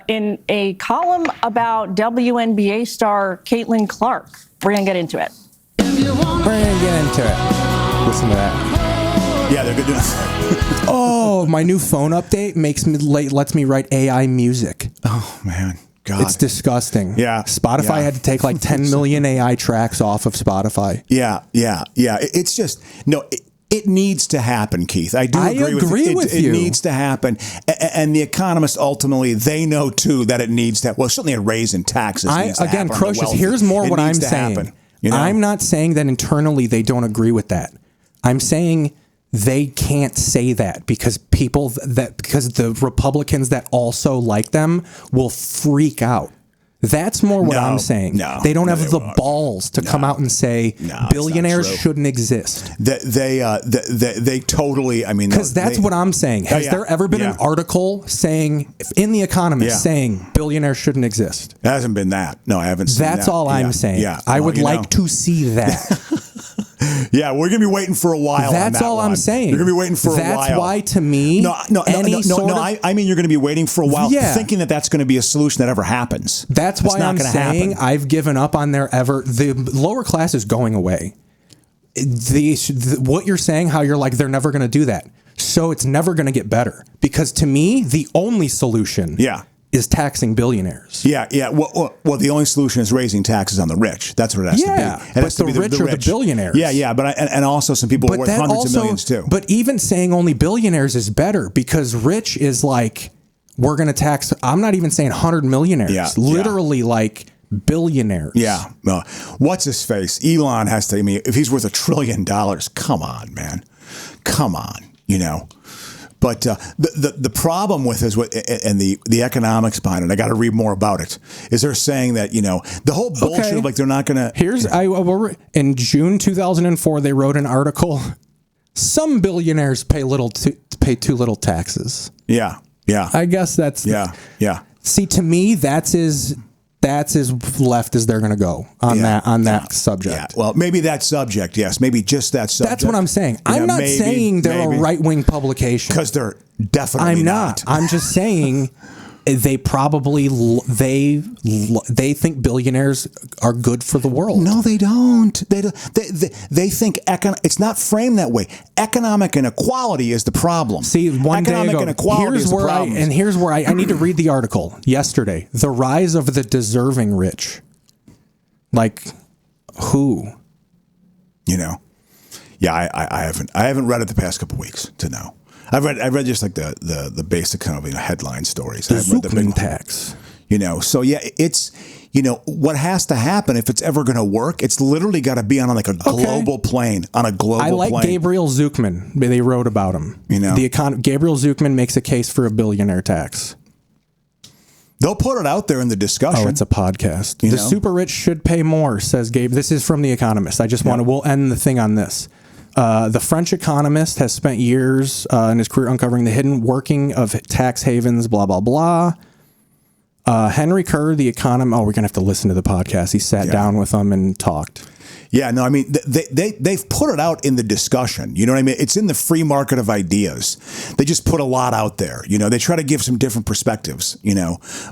in a column about WNBA star Caitlin Clark. We're going to get into it. We're going to get into it. Listen to that. Yeah, they're good. Oh, my new phone update lets me write AI music. Oh, man. God. It's disgusting. Yeah. Spotify had to take like 10 million AI tracks off of Spotify. Yeah. It's just, it needs to happen, Keith. I agree with you. It needs to happen. And The Economist, ultimately, they know, too, that it needs to. Well, certainly a raise in taxes needs to happen. Again, Crocious, here's more what I'm saying. I'm not saying that internally they don't agree with that. I'm saying they can't say that because because the Republicans that also like them will freak out. That's more what I'm saying. They don't have the balls to come out and say billionaires shouldn't exist. They totally. I mean, because that's what I'm saying. Has there ever been an article saying in The Economist saying billionaires shouldn't exist? It hasn't been that. No, I haven't seen that. That's all I'm saying. I would like to see that. Yeah, we're gonna be waiting for a while. That's all I'm saying. You're gonna be waiting for a while. That's why, to me, I mean, you're gonna be waiting for a while, thinking that that's gonna be a solution that ever happens. That's why I'm saying I've given up on the lower class is going away. What you're saying, how you're like they're never gonna do that, so it's never gonna get better. Because to me, the only solution, is taxing billionaires. Yeah. Well, the only solution is raising taxes on the rich. That's what it has to be. Yeah, but the rich are the billionaires. Yeah, but and also some people are worth hundreds of millions too. But even saying only billionaires is better because rich is like, we're going to tax, I'm not even saying 100 millionaires, literally like billionaires. Yeah. What's his face? Elon has to, I mean, if he's worth $1 trillion, come on, man. Come on, But the problem with is and the economics behind it, I got to read more about it, is they're saying that, the whole bullshit of like they're not going to. In June 2004, they wrote an article. Some billionaires pay too little taxes. Yeah. I guess that's. Yeah. See, to me, that's as left as they're going to go on that subject. Yeah. Well, maybe that subject, yes. Maybe just that subject. That's what I'm saying. I'm not saying they're a right-wing publication. Because they're definitely not. I'm just saying they probably they think billionaires are good for the world. No, they don't. They think it's not framed that way. Economic inequality is the problem. See, one day ago, here's where I need to read the article yesterday. The rise of the deserving rich. Like who? Yeah, I haven't read it the past couple of weeks to know. I've read just like the basic kind of headline stories. The Zuckman tax. So yeah, it's what has to happen if it's ever going to work. It's literally got to be on like a global plane. On a global plane. I like Gabriel Zuckman. They wrote about him. Gabriel Zuckman makes a case for a billionaire tax. They'll put it out there in the discussion. Oh, it's a podcast. The super rich should pay more, says Gabe. This is from The Economist. I just we'll end the thing on this. The French economist has spent years in his career uncovering the hidden working of tax havens, blah, blah, blah. Henry Kerr, the economist... Oh, we're going to have to listen to the podcast. He sat down with them and talked. Yeah, no, I mean, they've put it out in the discussion. You know what I mean? It's in the free market of ideas. They just put a lot out there. They try to give some different perspectives,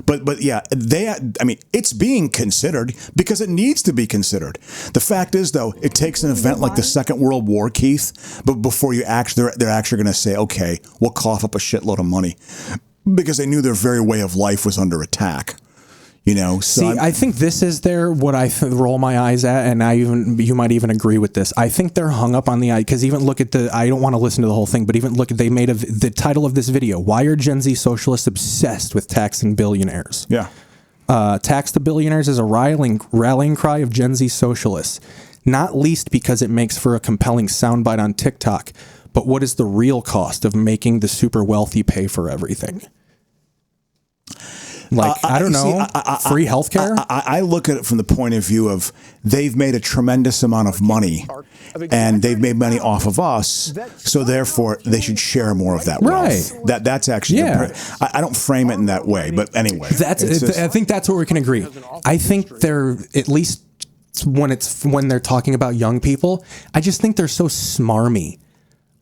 But yeah, it's being considered because it needs to be considered. The fact is, though, it takes an event like the Second World War, Keith, but before they're actually going to say, okay, we'll cough up a shitload of money because they knew their very way of life was under attack. I think this is what I roll my eyes at, and you might even agree with this. I think they're hung up on the because even look at I don't want to listen to the whole thing, but even look at they made the title of this video. Why are Gen Z socialists obsessed with taxing billionaires? Yeah, tax the billionaires is a rallying cry of Gen Z socialists, not least because it makes for a compelling soundbite on TikTok. But what is the real cost of making the super wealthy pay for everything? Like, I don't know, free healthcare? I look at it from the point of view of they've made a tremendous amount of money and they've made money off of us, so therefore they should share more of that wealth. Right. That's actually, I don't frame it in that way, but anyway. I think that's where we can agree. I think they're, at least when they're talking about young people, I just think they're so smarmy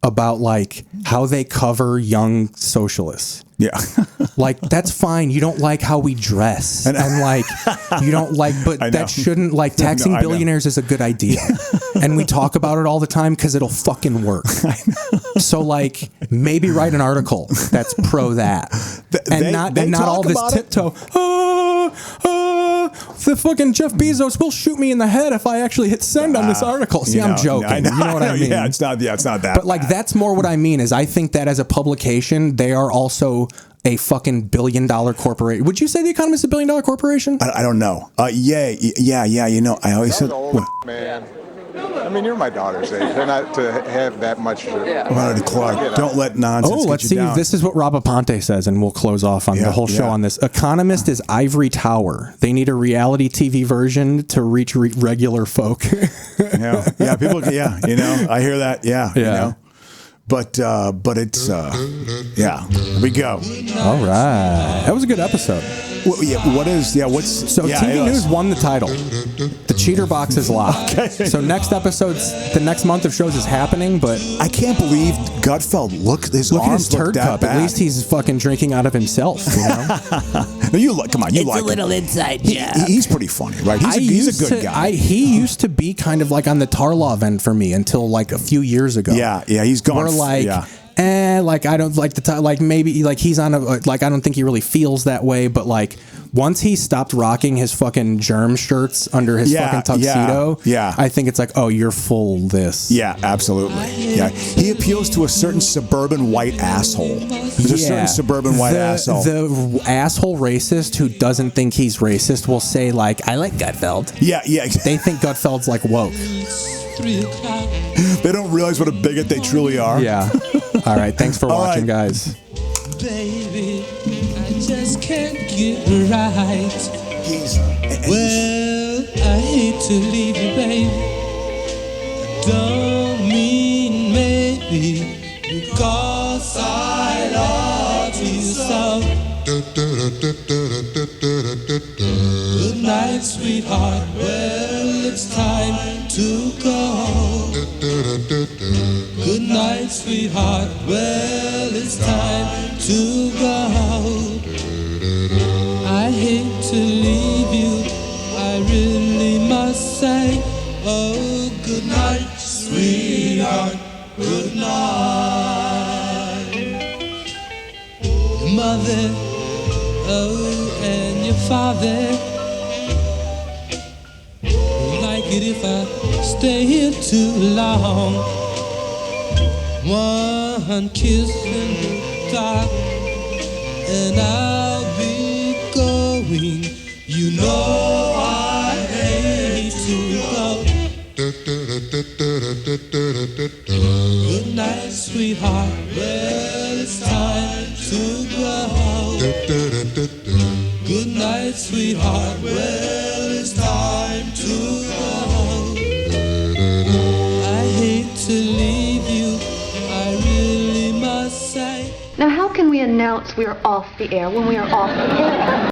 about like how they cover young socialists. Yeah. Like, that's fine. You don't like how we dress. And like, you don't like, but that shouldn't, like, taxing billionaires is a good idea. And we talk about it all the time because it'll fucking work. So, like, maybe write an article that's pro that. And not all this tiptoe. The fucking Jeff Bezos will shoot me in the head if I actually hit send on this article. See, I'm joking. You know what I mean? Yeah, it's not that. But like, that's more what I mean is I think that as a publication, they are also a fucking $1 billion corporation. Would you say The Economist is a $1 billion corporation? I don't know. Yeah. You know, I always said, man. I mean, you're my daughter's age. They're not to have that much. Clark, don't let nonsense. Oh, let's see. This is what Rob Aponte says, and we'll close off on the whole show on this. Economist is ivory tower. They need a reality TV version to reach regular folk. Yeah, people. Yeah, you know, I hear that. Yeah. You know. But it's here we go. All right, that was a good episode. What's TV News won the title. The cheater box is locked. Okay. So the next month of shows is happening, but I can't believe Gutfeld. Look at his turd cup. At least he's fucking drinking out of himself. You know. Come on, you it's like a little him. inside job. He's pretty funny, right? He's a good guy. He used to be kind of like on the Tarlov end for me until like a few years ago. Yeah, he's gone. We're like, like I don't like the like maybe like he's on a like I don't think he really feels that way, but like once he stopped rocking his fucking germ shirts under his fucking tuxedo, I think it's like, oh, you're full this. Yeah, absolutely. Yeah, he appeals to a certain suburban white asshole. There's a certain suburban white asshole. The asshole racist who doesn't think he's racist will say like, I like Gutfeld. Yeah. They think Gutfeld's like woke. They don't realize what a bigot they truly are. Yeah. All right. Thanks for watching, guys. Baby, I just can't get right. Well, I hate to leave you, baby. Don't mean maybe, because I love you so. Good night, sweetheart. Well, it's time to go. Good night, sweetheart. Well, it's time to go. I hate to leave you, I really must say. Oh, good night, sweetheart. Good night. Your mother, oh, and your father like it if I stay here too long. One kiss in the dark, and I'll be going. You know I hate to go. Good night, sweetheart. Well, it's time to go. Good night, sweetheart. Well, it's time to go. I hate to leave you, I really must say. Now, how can we announce we are off the air when we are off the air?